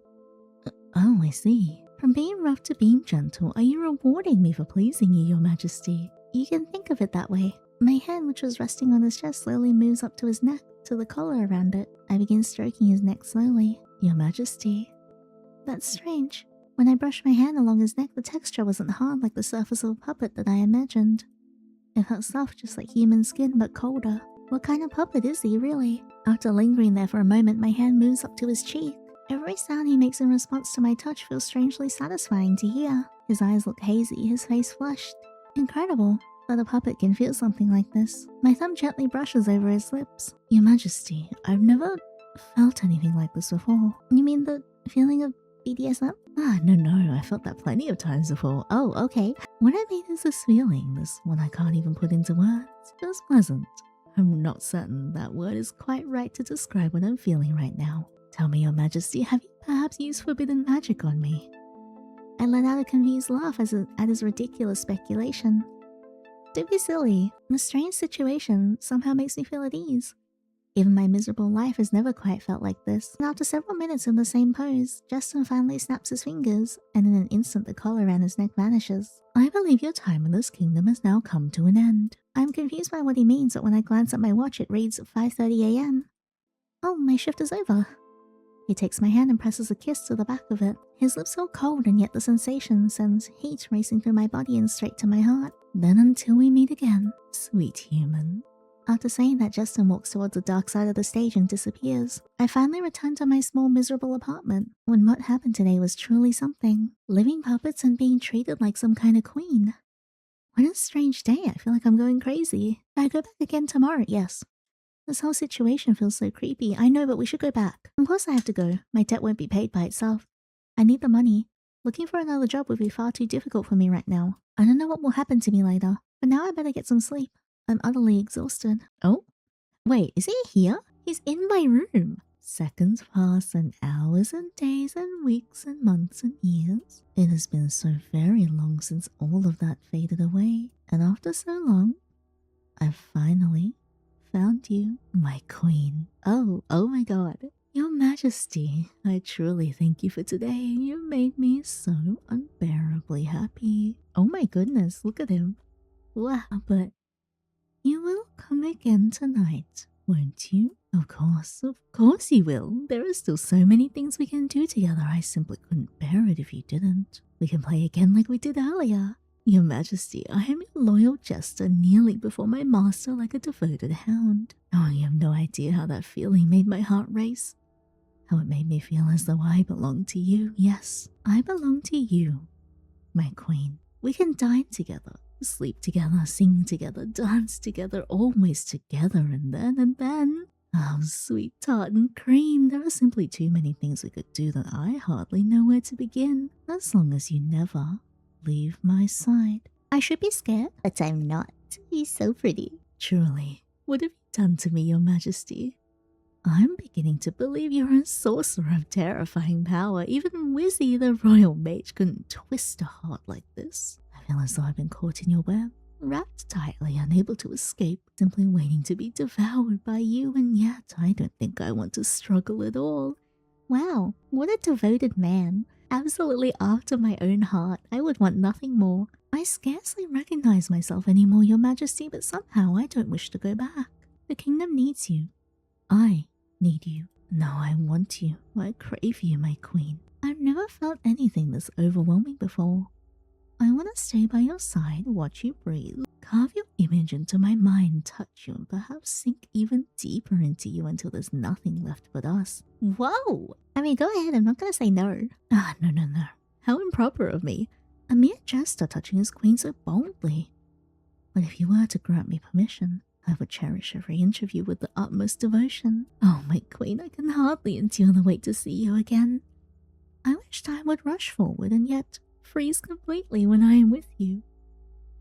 Oh, I see. From being rough to being gentle, are you rewarding me for pleasing you, your majesty? You can think of it that way. My hand, which was resting on his chest, slowly moves up to his neck, to the collar around it. I begin stroking his neck slowly. Your majesty. That's strange. When I brushed my hand along his neck, the texture wasn't hard like the surface of a puppet that I imagined. It felt soft, just like human skin, but colder. What kind of puppet is he, really? After lingering there for a moment, my hand moves up to his cheek. Every sound he makes in response to my touch feels strangely satisfying to hear. His eyes look hazy, his face flushed. Incredible that a puppet can feel something like this. My thumb gently brushes over his lips. Your majesty, I've never felt anything like this before. You mean the feeling of BDSM? No, I felt that plenty of times before. Oh, okay. What I mean is this feeling, this one I can't even put into words, feels pleasant. I'm not certain that word is quite right to describe what I'm feeling right now. Tell me, your majesty, have you perhaps used forbidden magic on me? I let out a confused laugh at his ridiculous speculation. Don't be silly. The strange situation somehow makes me feel at ease. Even my miserable life has never quite felt like this. And after several minutes in the same pose, Jestyn finally snaps his fingers, and in an instant the collar around his neck vanishes. I believe your time in this kingdom has now come to an end. I'm confused by what he means, but when I glance at my watch it reads 5:30 AM. Oh, my shift is over. He takes my hand and presses a kiss to the back of it. His lips feel cold, and yet the sensation sends heat racing through my body and straight to my heart. Then until we meet again, sweet human. After saying that, Jestyn walks towards the dark side of the stage and disappears. I finally return to my small, miserable apartment, when what happened today was truly something. Living puppets and being treated like some kind of queen. What a strange day. I feel like I'm going crazy. I go back again tomorrow, yes. This whole situation feels so creepy. I know, but we should go back. Of course I have to go. My debt won't be paid by itself. I need the money. Looking for another job would be far too difficult for me right now. I don't know what will happen to me later, but now I better get some sleep. I'm utterly exhausted. Oh? Wait, is he here? He's in my room. Seconds pass and hours and days and weeks and months and years. It has been so very long since all of that faded away. And after so long, I've finally found you, my queen. Oh my god. Your Majesty, I truly thank you for today. You made me so unbearably happy. Oh my goodness, look at him. Wow, but you will come again tonight, won't you? Of course you will. There are still so many things we can do together. I simply couldn't bear it if you didn't. We can play again like we did earlier. Your Majesty, I am your loyal jester, kneeling before my master like a devoted hound. Oh, you have no idea how that feeling made my heart race. How it made me feel as though I belong to you. Yes, I belong to you, my queen. We can dine together, sleep together, sing together, dance together, always together, and then. Oh, sweet tart and cream, there are simply too many things we could do that I hardly know where to begin, as long as you never leave my side. I should be scared, but I'm not. He's so pretty. Truly, what have you done to me, Your Majesty? I'm beginning to believe you're a sorcerer of terrifying power. Even Wizzy, the royal mage, couldn't twist a heart like this. I feel as though I've been caught in your web, wrapped tightly, unable to escape, simply waiting to be devoured by you, and yet I don't think I want to struggle at all. Wow, what a devoted man. Absolutely after my own heart. I would want nothing more. I scarcely recognize myself anymore, Your Majesty, but somehow I don't wish to go back. The kingdom needs you. I need you. No, I want you. I crave you, my queen. I've never felt anything this overwhelming before. I want to stay by your side, watch you breathe, carve your image into my mind, touch you, and perhaps sink even deeper into you until there's nothing left but us. Whoa! I mean, go ahead, I'm not gonna say no. Ah, no. How improper of me. A mere jester touching his queen so boldly. But if you were to grant me permission, I would cherish every inch of you with the utmost devotion. Oh, my queen, I can hardly endure the wait to see you again. I wish time would rush forward and yet freeze completely when I am with you.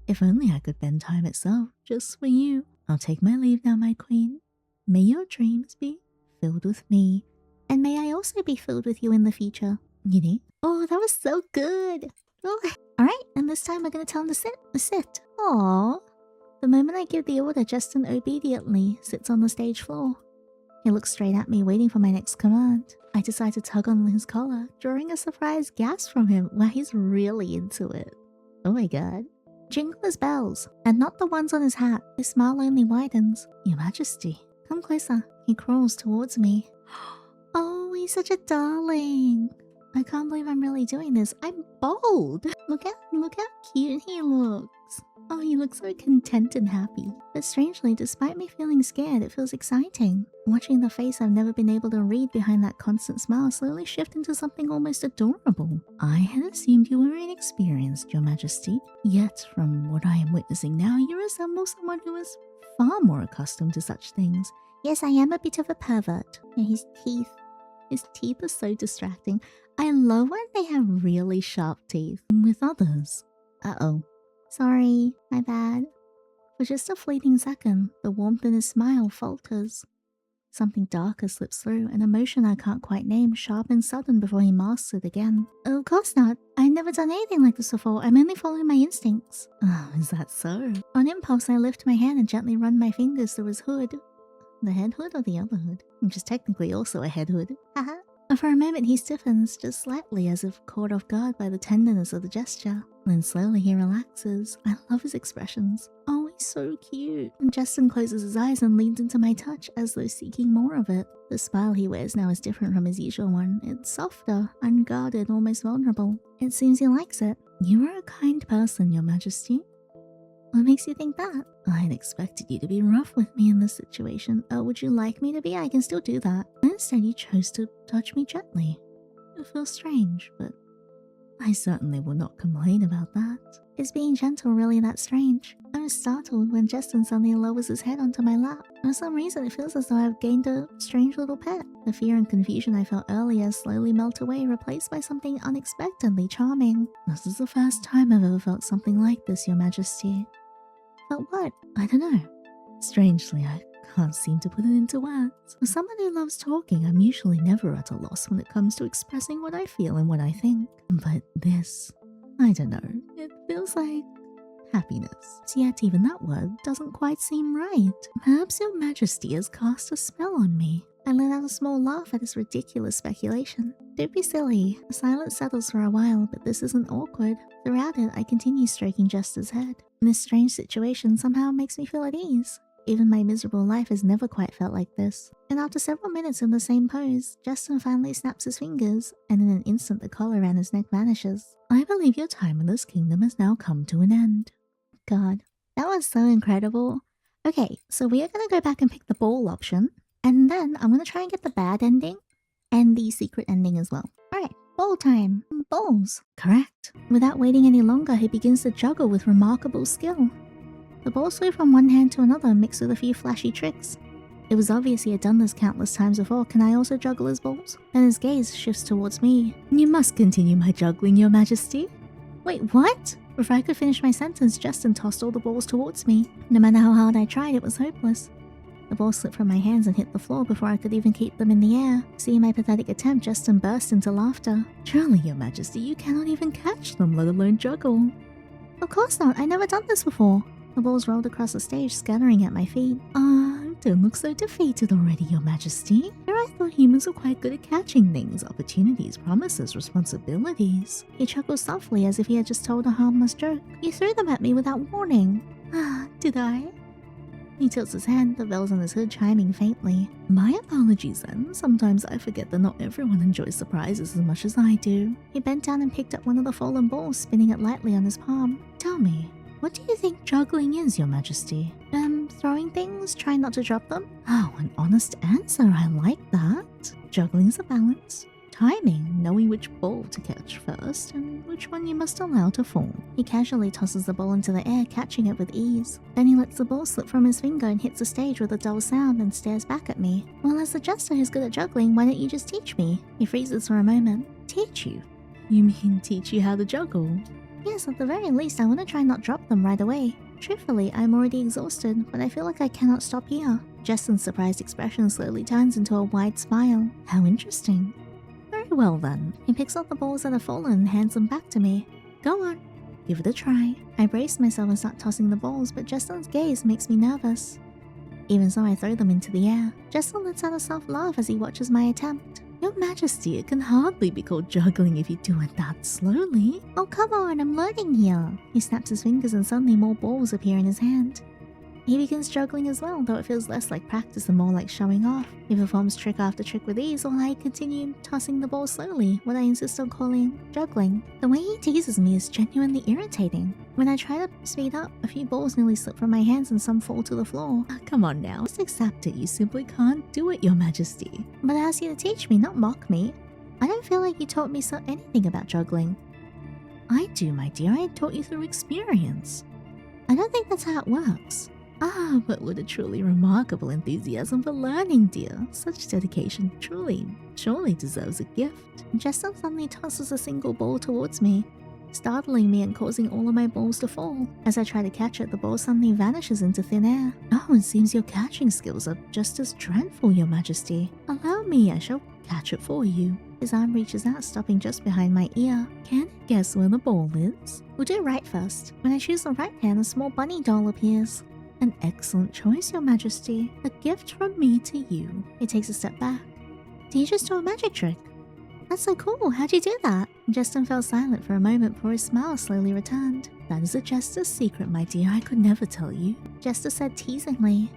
If only I could bend time itself, just for you. I'll take my leave now, my queen. May your dreams be filled with me, and may I also be filled with you in the future. Yinny? Oh, that was so good. Oh. Alright, and this time we're going to tell him to sit. Aww. The moment I give the order, Jestyn obediently sits on the stage floor. He looks straight at me, waiting for my next command. I decide to tug on his collar, drawing a surprised gasp from him. Wow, he's really into it. Oh my god. Jingle his bells, and not the ones on his hat. His smile only widens. Your Majesty, come closer. He crawls towards me. Oh, he's such a darling. I can't believe I'm really doing this. I'm bold. Look how cute he looks. Oh, he looks so content and happy. But strangely, despite me feeling scared, it feels exciting. Watching the face I've never been able to read behind that constant smile slowly shift into something almost adorable. I had assumed you were inexperienced, Your Majesty. Yet, from what I am witnessing now, you resemble someone who is far more accustomed to such things. Yes, I am a bit of a pervert. And his teeth are so distracting. I love when they have really sharp teeth. With others. Uh-oh. Sorry, my bad. For just a fleeting second, the warmth in his smile falters. Something darker slips through, an emotion I can't quite name, sharp and sudden before he masks it again. Of course not. I've never done anything like this before. I'm only following my instincts. Oh, is that so? On impulse, I lift my hand and gently run my fingers through his hood. The head hood or the other hood? Which is technically also a head hood. Haha. For a moment he stiffens, just slightly, as if caught off guard by the tenderness of the gesture. Then slowly he relaxes. I love his expressions. Oh, he's so cute. Jestyn closes his eyes and leans into my touch, as though seeking more of it. The smile he wears now is different from his usual one. It's softer, unguarded, almost vulnerable. It seems he likes it. You are a kind person, Your Majesty. What makes you think that? I had expected you to be rough with me in this situation. Would you like me to be? I can still do that. Instead, you chose to touch me gently. It feels strange, but I certainly will not complain about that. Is being gentle really that strange? I was startled when Jestyn suddenly lowers his head onto my lap. For some reason, it feels as though I've gained a strange little pet. The fear and confusion I felt earlier slowly melt away, replaced by something unexpectedly charming. This is the first time I've ever felt something like this, Your Majesty. But what? I don't know. Strangely, I can't seem to put it into words. For someone who loves talking, I'm usually never at a loss when it comes to expressing what I feel and what I think. But this, I don't know, it feels like happiness. Yet even that word doesn't quite seem right. Perhaps Your Majesty has cast a spell on me. I let out a small laugh at this ridiculous speculation. Don't be silly. The silence settles for a while, but this isn't awkward. Throughout it, I continue stroking Jester's head. This strange situation somehow makes me feel at ease. Even my miserable life has never quite felt like this. And after several minutes in the same pose, Jestyn finally snaps his fingers, and in an instant the collar around his neck vanishes. I believe your time in this kingdom has now come to an end. God, that was so incredible. Okay, so we are going to go back and pick the ball option, and then I'm going to try and get the bad ending, and the secret ending as well. Alright, ball time. Balls. Correct. Without waiting any longer, he begins to juggle with remarkable skill. The balls flew from one hand to another, mixed with a few flashy tricks. It was obvious he had done this countless times before. Can I also juggle his balls? Then his gaze shifts towards me. You must continue my juggling, Your Majesty. Wait, what? Before I could finish my sentence, Jestyn tossed all the balls towards me. No matter how hard I tried, it was hopeless. The balls slipped from my hands and hit the floor before I could even keep them in the air. Seeing my pathetic attempt, Jestyn burst into laughter. Surely, Your Majesty, you cannot even catch them, let alone juggle. Of course not, I've never done this before. The balls rolled across the stage, scattering at my feet. Don't look so defeated already, Your Majesty. Here I thought humans were quite good at catching things, opportunities, promises, responsibilities. He chuckled softly as if he had just told a harmless joke. You threw them at me without warning. Did I? He tilts his head, the bells on his hood chiming faintly. My apologies then. Sometimes I forget that not everyone enjoys surprises as much as I do. He bent down and picked up one of the fallen balls, spinning it lightly on his palm. Tell me, what do you think juggling is, Your Majesty? Throwing things, trying not to drop them? Oh, an honest answer, I like that. Juggling is a balance. Timing, knowing which ball to catch first, and which one you must allow to fall. He casually tosses the ball into the air, catching it with ease. Then he lets the ball slip from his finger and hits the stage with a dull sound and stares back at me. Well, as the jester who's good at juggling, why don't you just teach me? He freezes for a moment. Teach you? You mean teach you how to juggle? Yes, at the very least, I want to try not drop them right away. Truthfully, I'm already exhausted, but I feel like I cannot stop here. Jestyn's surprised expression slowly turns into a wide smile. How interesting. Very well then. He picks up the balls that have fallen and hands them back to me. Go on. Give it a try. I brace myself and start tossing the balls, but Jestyn's gaze makes me nervous. Even so, I throw them into the air. Jestyn lets out a soft laugh as he watches my attempt. Your Majesty, it can hardly be called juggling if you do it that slowly. Oh, come on, I'm learning here. He snaps his fingers and suddenly more balls appear in his hand. He begins juggling as well, though it feels less like practice and more like showing off. He performs trick after trick with ease while I continue tossing the ball slowly, what I insist on calling juggling. The way he teases me is genuinely irritating. When I try to speed up, a few balls nearly slip from my hands and some fall to the floor. Come on now, just accept it, you simply can't do it, Your Majesty. But I asked you to teach me, not mock me. I don't feel like you taught me anything about juggling. I do, my dear, I taught you through experience. I don't think that's how it works. But what a truly remarkable enthusiasm for learning, dear. Such dedication surely deserves a gift. Jestyn suddenly tosses a single ball towards me, startling me and causing all of my balls to fall. As I try to catch it, the ball suddenly vanishes into thin air. Oh, it seems your catching skills are just as dreadful, Your Majesty. Allow me, I shall catch it for you. His arm reaches out, stopping just behind my ear. Can you guess where the ball is? We'll do right first. When I choose the right hand, a small bunny doll appears. An excellent choice, Your Majesty. A gift from me to you. He takes a step back. Did you just do a magic trick? That's so cool. How'd you do that? Jestyn fell silent for a moment before his smile slowly returned. That is a Jester's secret, my dear. I could never tell you. Jester said teasingly.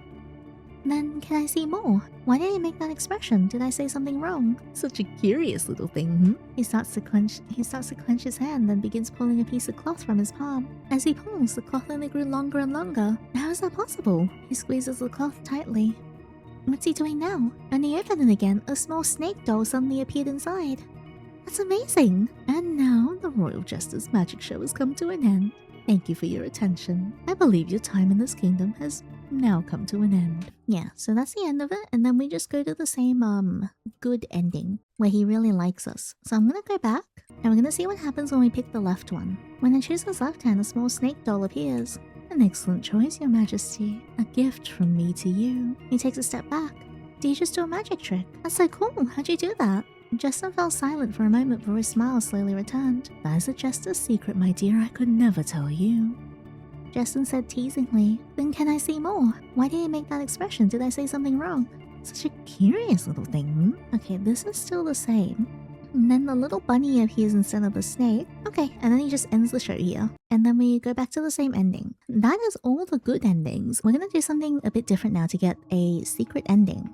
Then can I see more? Why did he make that expression? Did I say something wrong? Such a curious little thing, He starts to clench his hand, then begins pulling a piece of cloth from his palm. As he pulls, the cloth only grew longer and longer. How is that possible? He squeezes the cloth tightly. What's he doing now? When he opened it again, a small snake doll suddenly appeared inside. That's amazing! And now the Royal Jester's magic show has come to an end. Thank you for your attention. I believe your time in this kingdom has now come to an end. Yeah, so that's the end of it, and then we just go to the same, good ending, where he really likes us. So I'm gonna go back, and we're gonna see what happens when we pick the left one. When I choose his left hand, a small snake doll appears. An excellent choice, Your Majesty. A gift from me to you. He takes a step back. Do you just do a magic trick? That's so cool. How'd you do that? Jestyn fell silent for a moment before his smile slowly returned. That is a Jester's secret, my dear, I could never tell you. Jestyn said teasingly, then can I see more? Why did you make that expression? Did I say something wrong? Such a curious little thing, hmm? Okay, this is still the same. And then the little bunny appears instead of the snake. Okay, and then he just ends the show here. And then we go back to the same ending. That is all the good endings. We're gonna do something a bit different now to get a secret ending.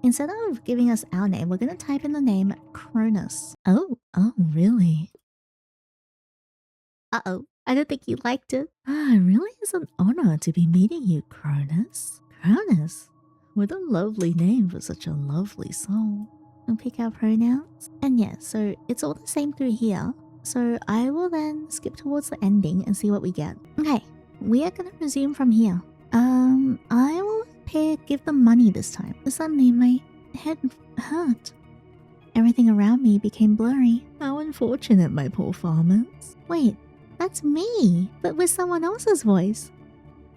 Instead of giving us our name, we're gonna type in the name Cronus. Oh, really? Uh-oh, I don't think you liked it. It really is an honor to be meeting you, Cronus. Cronus? What a lovely name for such a lovely soul. We'll pick our pronouns. And yeah, so it's all the same through here. So I will then skip towards the ending and see what we get. Okay, we are gonna resume from here. I will give them money this time. Suddenly my head hurt. Everything around me became blurry. How unfortunate, my poor farmers. Wait, that's me, but with someone else's voice.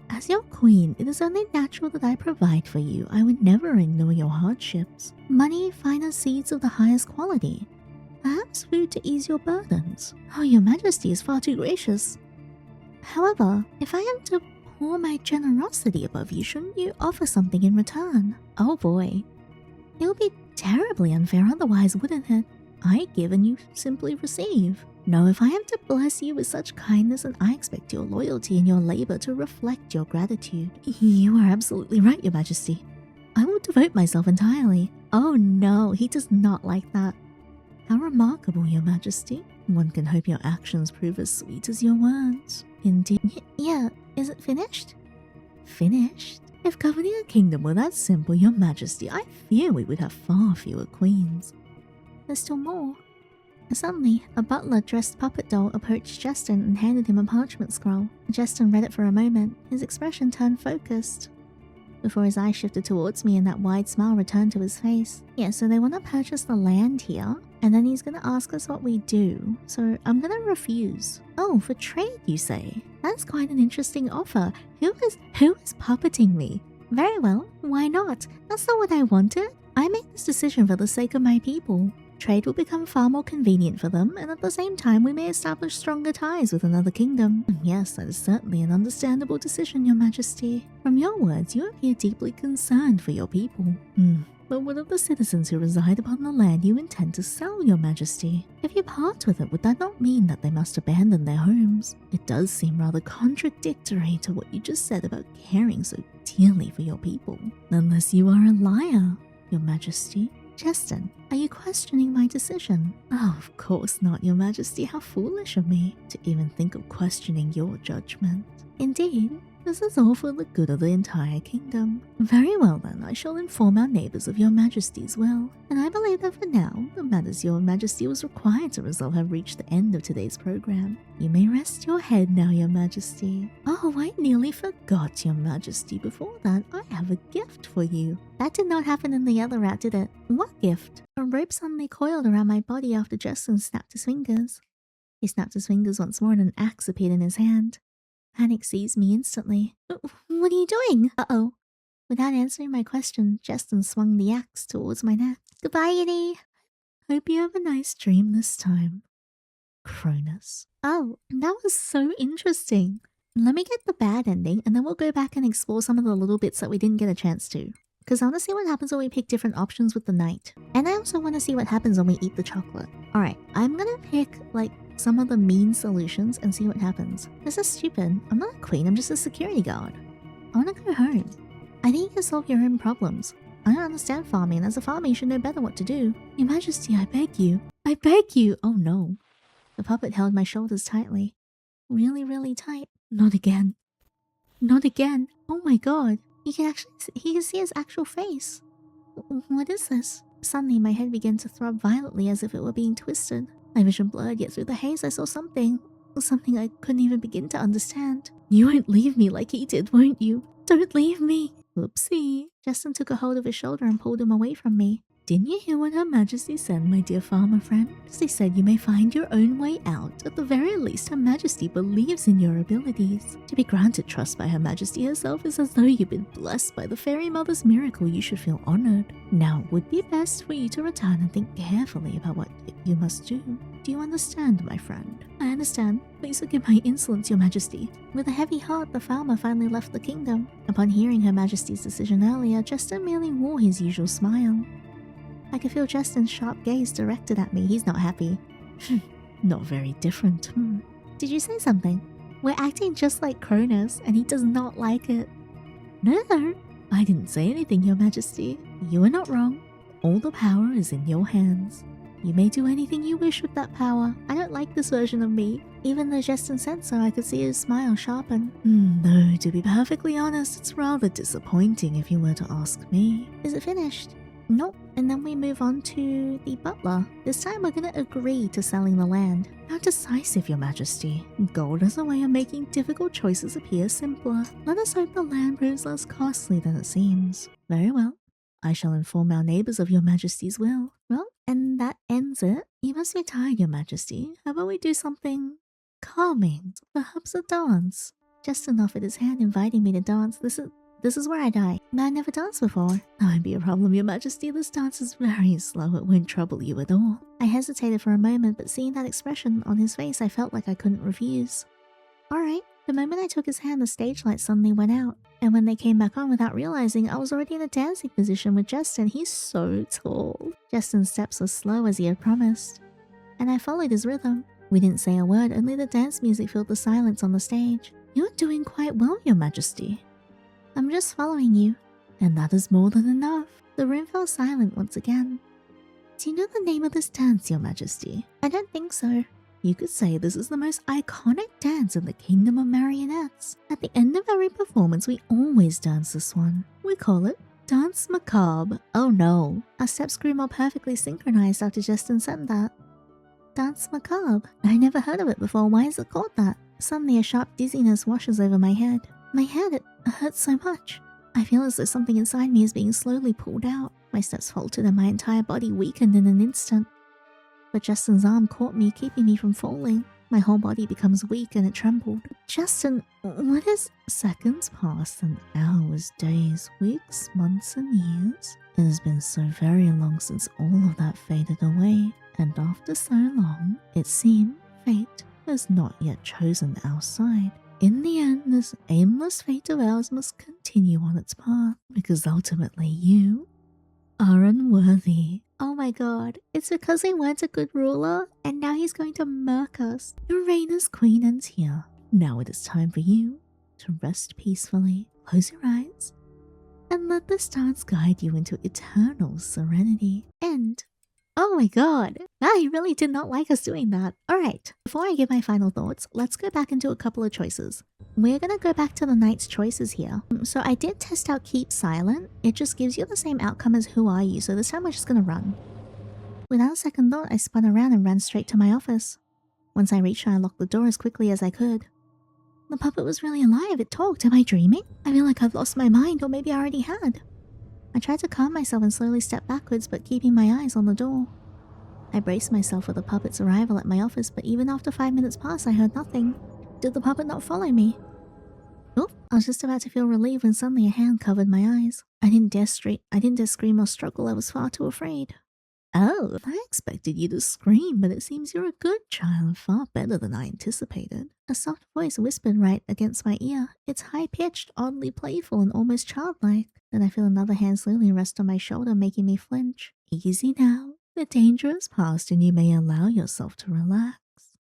As your queen, it is only natural that I provide for you. I would never ignore your hardships. Money, finer seeds of the highest quality. Perhaps food to ease your burdens. Oh, your majesty is far too gracious. However, if I am to pour my generosity above you, shouldn't you offer something in return? Oh boy. It would be terribly unfair otherwise, wouldn't it? I give and you simply receive. No, if I am to bless you with such kindness, then I expect your loyalty and your labor to reflect your gratitude. You are absolutely right, Your Majesty. I will devote myself entirely. Oh no, he does not like that. How remarkable, Your Majesty. One can hope your actions prove as sweet as your words. Indeed. Yeah, is it finished? Finished? If governing a kingdom were that simple, Your Majesty, I fear we would have far fewer queens. There's still more. Suddenly, a butler-dressed puppet doll approached Jestyn and handed him a parchment scroll. Jestyn read it for a moment. His expression turned focused, before his eyes shifted towards me and that wide smile returned to his face. Yeah, so they want to purchase the land here, and then he's going to ask us what we do. So I'm going to refuse. Oh, for trade, you say? That's quite an interesting offer. Who is puppeting me? Very well, why not? That's not what I wanted. I made this decision for the sake of my people. Trade will become far more convenient for them, and at the same time we may establish stronger ties with another kingdom. Yes, that is certainly an understandable decision, Your Majesty. From your words, you appear deeply concerned for your people. But what of the citizens who reside upon the land you intend to sell, Your Majesty? If you part with it, would that not mean that they must abandon their homes? It does seem rather contradictory to what you just said about caring so dearly for your people. Unless you are a liar, Your Majesty. Jestyn, are you questioning my decision? Oh, of course not, Your Majesty. How foolish of me to even think of questioning your judgment. Indeed, this is all for the good of the entire kingdom. Very well then, I shall inform our neighbors of Your Majesty's will. And I believe that for now, the matters Your Majesty was required to resolve have reached the end of today's program. You may rest your head now, Your Majesty. Oh, I nearly forgot, Your Majesty. Before that, I have a gift for you. That did not happen in the other route, did it? What gift? A rope suddenly coiled around my body after Jestyn snapped his fingers. He snapped his fingers once more and an axe appeared in his hand. Panic seized me instantly. What are you doing? Uh-oh. Without answering my question, Jestyn swung the axe towards my neck. Goodbye, Yinny. Hope you have a nice dream this time, Cronus. Oh, that was so interesting. Let me get the bad ending, and then we'll go back and explore some of the little bits that we didn't get a chance to. Because I want to see what happens when we pick different options with the knight. And I also want to see what happens when we eat the chocolate. Alright, I'm gonna pick, some of the mean solutions and see what happens. This is stupid. I'm not a queen, I'm just a security guard. I want to go home. I think you can solve your own problems. I don't understand farming, and as a farmer you should know better what to do. Your Majesty, I beg you. I beg you! Oh no. The puppet held my shoulders tightly. Really, really tight. Not again. Not again. Oh my god. He can see his actual face. What is this? Suddenly, my head began to throb violently as if it were being twisted. My vision blurred, yet through the haze I saw something I couldn't even begin to understand. You won't leave me like he did, won't you? Don't leave me. Oopsie. Jestyn took a hold of his shoulder and pulled him away from me. Didn't you hear what Her Majesty said, my dear farmer friend? She said you may find your own way out. At the very least, Her Majesty believes in your abilities. To be granted trust by Her Majesty herself is as though you've been blessed by the Fairy Mother's miracle. You should feel honored. Now, it would be best for you to return and think carefully about what you must do. Do you understand, my friend? I understand. Please forgive my insolence, Your Majesty. With a heavy heart, the farmer finally left the kingdom. Upon hearing Her Majesty's decision earlier, Jestyn merely wore his usual smile. I could feel Jestyn's sharp gaze directed at me. He's not happy. Not very different. Did you say something? We're acting just like Cronus, and he does not like it. No, I didn't say anything, Your Majesty. You are not wrong. All the power is in your hands. You may do anything you wish with that power. I don't like this version of me. Even though Jestyn said so, I could see his smile sharpen. No, to be perfectly honest, it's rather disappointing if you were to ask me. Is it finished? Nope. And then we move on to the butler. This time we're gonna agree to selling the land. How decisive, Your Majesty. Gold as a way of making difficult choices appear simpler. Let us hope the land proves less costly than it seems. Very well. I shall inform our neighbors of Your Majesty's will. Well, and that ends it. You must be tired, Your Majesty. How about we do something calming? Perhaps a dance? Jestyn offered his hand, inviting me to dance. This is where I die. But I never danced before. That won't be a problem, Your Majesty. This dance is very slow. It won't trouble you at all. I hesitated for a moment, but seeing that expression on his face, I felt like I couldn't refuse. Alright. The moment I took his hand, the stage lights suddenly went out. And when they came back on without realizing, I was already in a dancing position with Jestyn. He's so tall. Jestyn's steps were slow as he had promised. And I followed his rhythm. We didn't say a word, only the dance music filled the silence on the stage. You're doing quite well, Your Majesty. I'm just following you. And that is more than enough. The room fell silent once again. Do you know the name of this dance, Your Majesty? I don't think so. You could say this is the most iconic dance in the Kingdom of Marionettes. At the end of every performance, we always dance this one. We call it Dance Macabre. Oh no. Our steps grew more perfectly synchronized after Jestyn said that. Dance Macabre? I never heard of it before. Why is it called that? Suddenly a sharp dizziness washes over my head. My head, it hurts so much. I feel as though something inside me is being slowly pulled out. My steps faltered and my entire body weakened in an instant. But Jestyn's arm caught me, keeping me from falling. My whole body becomes weak and it trembled. Jestyn, what is... Seconds pass and hours, days, weeks, months and years. It has been so very long since all of that faded away. And after so long, it seemed fate has not yet chosen our side. In the end, this aimless fate of ours must continue on its path. Because ultimately you are unworthy. Oh my god, it's because he weren't a good ruler, and now he's going to murk us. Your reign as queen ends here. Now it is time for you to rest peacefully, close your eyes, and let this dance guide you into eternal serenity. End. Oh my god, I really did not like us doing that. Alright, before I give my final thoughts, let's go back into a couple of choices. We're gonna go back to the knight's choices here. So I did test out Keep Silent. It just gives you the same outcome as Who Are You, so this time we're just gonna run. Without a second thought, I spun around and ran straight to my office. Once I reached her, I locked the door as quickly as I could. The puppet was really alive, it talked. Am I dreaming? I feel like I've lost my mind, or maybe I already had. I tried to calm myself and slowly step backwards, but keeping my eyes on the door. I braced myself for the puppet's arrival at my office, but even after 5 minutes passed, I heard nothing. Did the puppet not follow me? Oh, I was just about to feel relieved when suddenly a hand covered my eyes. I didn't dare scream or struggle, I was far too afraid. Oh, I expected you to scream, but it seems you're a good child, far better than I anticipated. A soft voice whispered right against my ear. It's high-pitched, oddly playful, and almost childlike. Then I feel another hand slowly rest on my shoulder, making me flinch. Easy now. The danger is past and you may allow yourself to relax.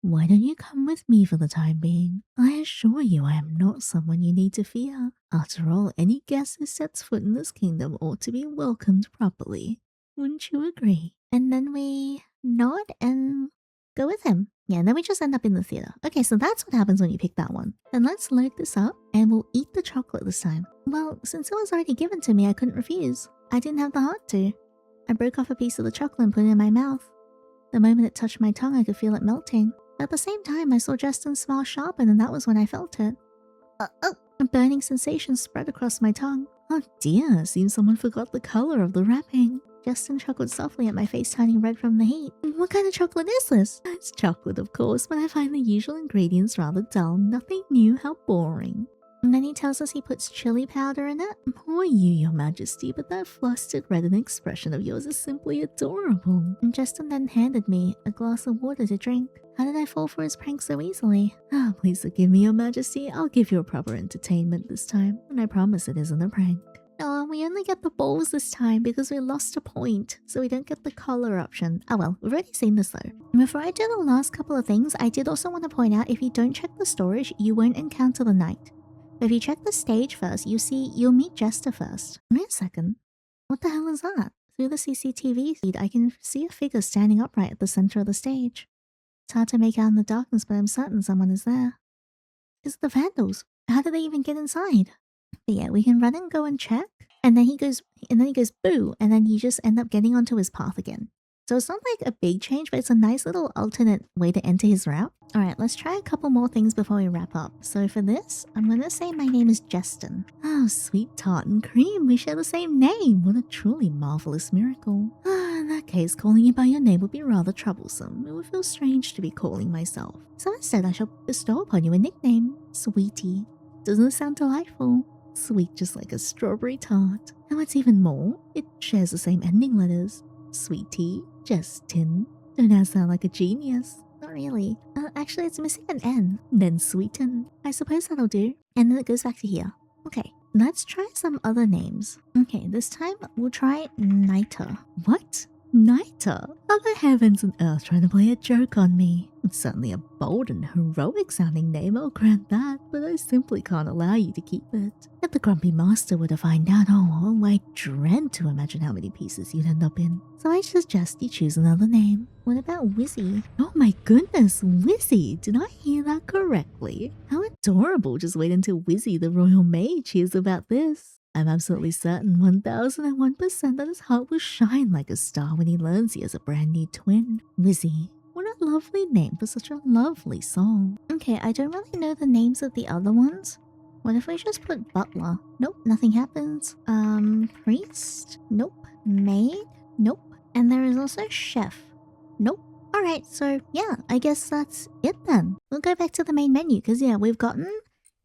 Why don't you come with me for the time being? I assure you I am not someone you need to fear. After all, any guest who sets foot in this kingdom ought to be welcomed properly. Wouldn't you agree? And then we nod and go with him. Yeah, and then we just end up in the theater. Okay, so that's what happens when you pick that one. Then let's load this up and we'll eat the chocolate this time. Well, since it was already given to me, I couldn't refuse. I didn't have the heart to. I broke off a piece of the chocolate and put it in my mouth. The moment it touched my tongue, I could feel it melting. At the same time, I saw Jestyn's smile sharpen, and that was when I felt it. A burning sensation spread across my tongue. Oh dear, seems someone forgot the color of the wrapping. Jestyn chuckled softly at my face turning red from the heat. What kind of chocolate is this? It's chocolate, of course, but I find the usual ingredients rather dull. Nothing new, how boring. And then he tells us he puts chili powder in it. Poor you, your majesty, but that flustered reddened expression of yours is simply adorable. And Jestyn then handed me a glass of water to drink. How did I fall for his prank so easily? Ah, please forgive me, your majesty. I'll give you a proper entertainment this time, and I promise it isn't a prank. Oh, we only get the balls this time because we lost a point, so we don't get the collar option. Oh well, we've already seen this though. And before I do the last couple of things, I did also want to point out if you don't check the storage, you won't encounter the knight. But if you check the stage first, you'll meet Jester first. Wait a second. What the hell is that? Through the CCTV feed, I can see a figure standing upright at the center of the stage. It's hard to make out in the darkness, but I'm certain someone is there. It's the vandals. How did they even get inside? But yeah, we can run and go and check. And then he goes boo, and then you just end up getting onto his path again. So it's not like a big change, but it's a nice little alternate way to enter his route. Alright, let's try a couple more things before we wrap up. So for this, I'm gonna say my name is Jestyn. Oh, sweet tart and cream, we share the same name. What a truly marvelous miracle. In that case, calling you by your name would be rather troublesome. It would feel strange to be calling myself. So instead, I shall bestow upon you a nickname, Sweetie. Doesn't it sound delightful? Sweet just like a strawberry tart. And what's even more, it shares the same ending letters. Sweetie, Jestyn. Don't I sound like a genius? Not really. Actually, it's missing an N. Then Sweeten. I suppose that'll do. And then it goes back to here. Okay, let's try some other names. Okay, this time we'll try Niter. What? Niter? Are the heavens and earth trying to play a joke on me? It's certainly a bold and heroic sounding name, I'll grant that, but I simply can't allow you to keep it. If the grumpy master were to find out, oh, I dread to imagine how many pieces you'd end up in. So I suggest you choose another name. What about Wizzy? Oh my goodness, Wizzy! Did I hear that correctly? How adorable! Just wait until Wizzy, the royal mage, hears about this. I'm absolutely certain 1001% that his heart will shine like a star when he learns he has a brand new twin. Wizzy. What a lovely name for such a lovely song. Okay, I don't really know the names of the other ones. What if we just put Butler? Nope, nothing happens. Priest? Nope. Maid? Nope. And there is also Chef. Nope. Alright, so yeah, I guess that's it then. We'll go back to the main menu because yeah, we've gotten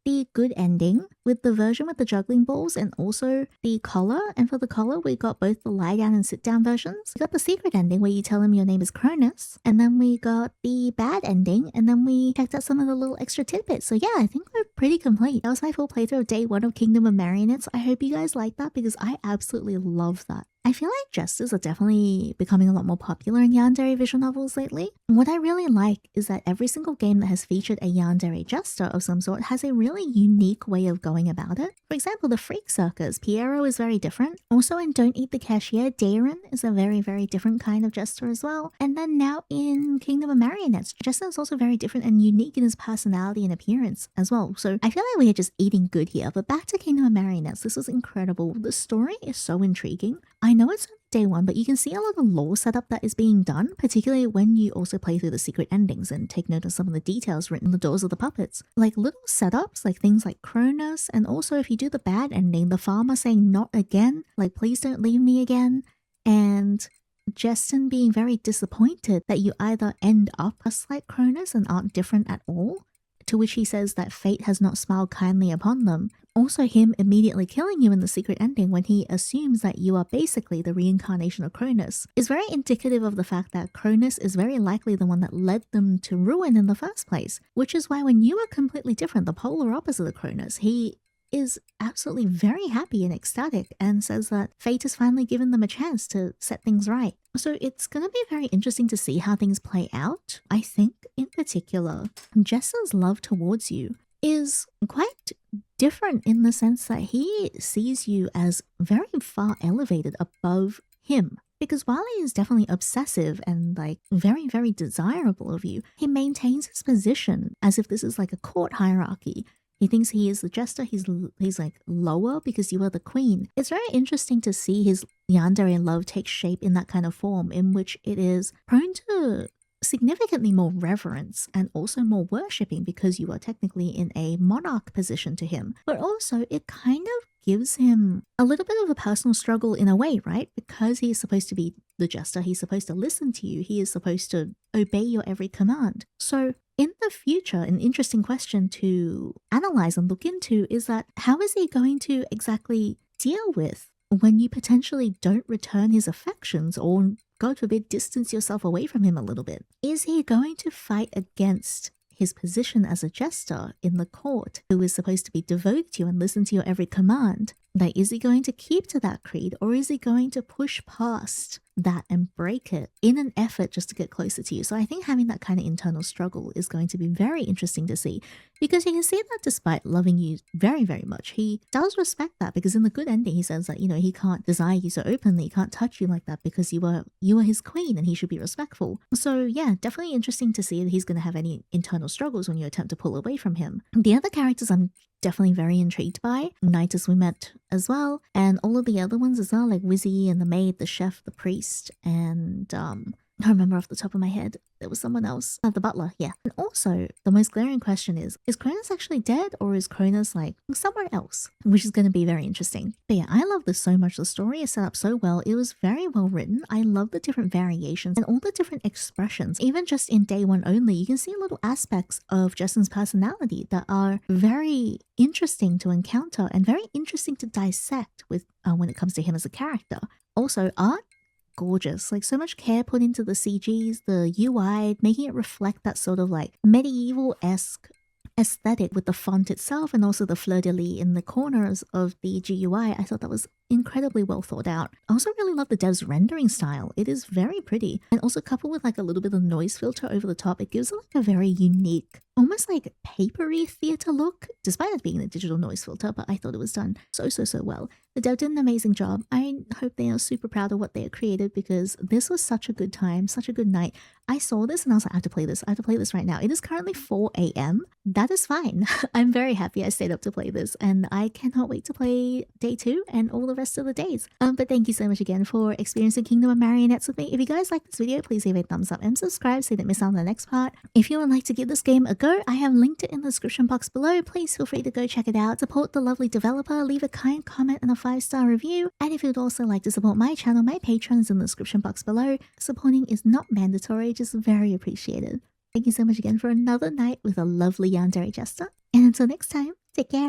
the good ending with the version with the juggling balls and also the collar. And for the collar, we got both the lie down and sit down versions. We got the secret ending where you tell him your name is Cronus. And then we got the bad ending. And then we checked out some of the little extra tidbits. So yeah, I think we're pretty complete. That was my full playthrough of day 1 of Kingdom of Marionettes. I hope you guys like that because I absolutely love that. I feel like jesters are definitely becoming a lot more popular in Yandere visual novels lately. What I really like is that every single game that has featured a Yandere jester of some sort has a really unique way of going about it. For example, the Freak Circus, Piero is very different. Also in Don't Eat the Cashier, Darren is a very, very different kind of jester as well. And then now in Kingdom of Marionettes, Jester is also very different and unique in his personality and appearance as well. So I feel like we are just eating good here. But back to Kingdom of Marionettes, this was incredible. The story is so intriguing. I know it's day 1, but you can see a lot of lore setup that is being done, particularly when you also play through the secret endings and take note of some of the details written on the doors of the puppets. Like little setups, like things like Cronus, and also if you do the bad ending, the farmer saying not again, like please don't leave me again, and Jestyn being very disappointed that you either end up just like Cronus and aren't different at all, to which he says that fate has not smiled kindly upon them. Also him immediately killing you in the secret ending when he assumes that you are basically the reincarnation of Cronus is very indicative of the fact that Cronus is very likely the one that led them to ruin in the first place, which is why when you are completely different, the polar opposite of Cronus, he is absolutely very happy and ecstatic and says that fate has finally given them a chance to set things right. So it's going to be very interesting to see how things play out. I think in particular, Jester's love towards you is quite different in the sense that he sees you as very far elevated above him. Because while he is definitely obsessive and like very, very desirable of you, he maintains his position as if this is like a court hierarchy. He thinks he is the jester. He's like lower because you are the queen. It's very interesting to see his Yandere love take shape in that kind of form, in which it is prone to significantly more reverence and also more worshipping because you are technically in a monarch position to him. But also it kind of gives him a little bit of a personal struggle in a way, right? Because he is supposed to be the jester, he's supposed to listen to you, he is supposed to obey your every command. So in the future, an interesting question to analyze and look into is that how is he going to exactly deal with when you potentially don't return his affections or, God forbid, distance yourself away from him a little bit? Is he going to fight against his position as a jester in the court, who is supposed to be devoted to you and listen to your every command? Like, is he going to keep to that creed, or is he going to push past that and break it in an effort just to get closer to you? So I think having that kind of internal struggle is going to be very interesting to see, because you can see that despite loving you very, very much, he does respect that, because in the good ending he says that, you know, he can't desire you so openly, he can't touch you like that because you are his queen and he should be respectful. So yeah, definitely interesting to see if he's going to have any internal struggles when you attempt to pull away from him. The other characters I'm definitely very intrigued by. Nighters we met as well, and all of the other ones as well, like Wizzy and the maid, the chef, the priest, and I don't remember off the top of my head. There was someone else. The butler, yeah. And also, the most glaring question is Cronus actually dead, or is Cronus like somewhere else? Which is going to be very interesting. But yeah, I love this so much. The story is set up so well. It was very well written. I love the different variations and all the different expressions. Even just in day one only, you can see little aspects of Jestyn's personality that are very interesting to encounter and very interesting to dissect with when it comes to him as a character. Also, art, gorgeous. Like, so much care put into the CGs, the UI, making it reflect that sort of like medieval-esque aesthetic with the font itself, and also the fleur-de-lis in the corners of the GUI. I thought that was incredibly well thought out. I also really love the dev's rendering style. It is very pretty, and also coupled with like a little bit of noise filter over the top, it gives it like a very unique, almost like papery theater look, despite it being a digital noise filter. But I thought it was done so well. The dev did an amazing job. I hope they are super proud of what they have created, because this was such a good time, such a good night. I saw this and I was like, I have to play this. I have to play this right now. It is currently 4 a.m. That is fine. I'm very happy I stayed up to play this, and I cannot wait to play day 2 and all the rest of the days. But thank you so much again for experiencing Kingdom of Marionettes with me. If you guys like this video, please leave a thumbs up and subscribe so you don't miss out on the next part. If you would like to give this game a go, I have linked it in the description box below. Please feel free to go check it out. Support the lovely developer, leave a kind comment and a 5-star review. And if you'd also like to support my channel, my Patreon is in the description box below. Supporting is not mandatory, just very appreciated. Thank you so much again for another night with a lovely Yandere Jester. And until next time, take care.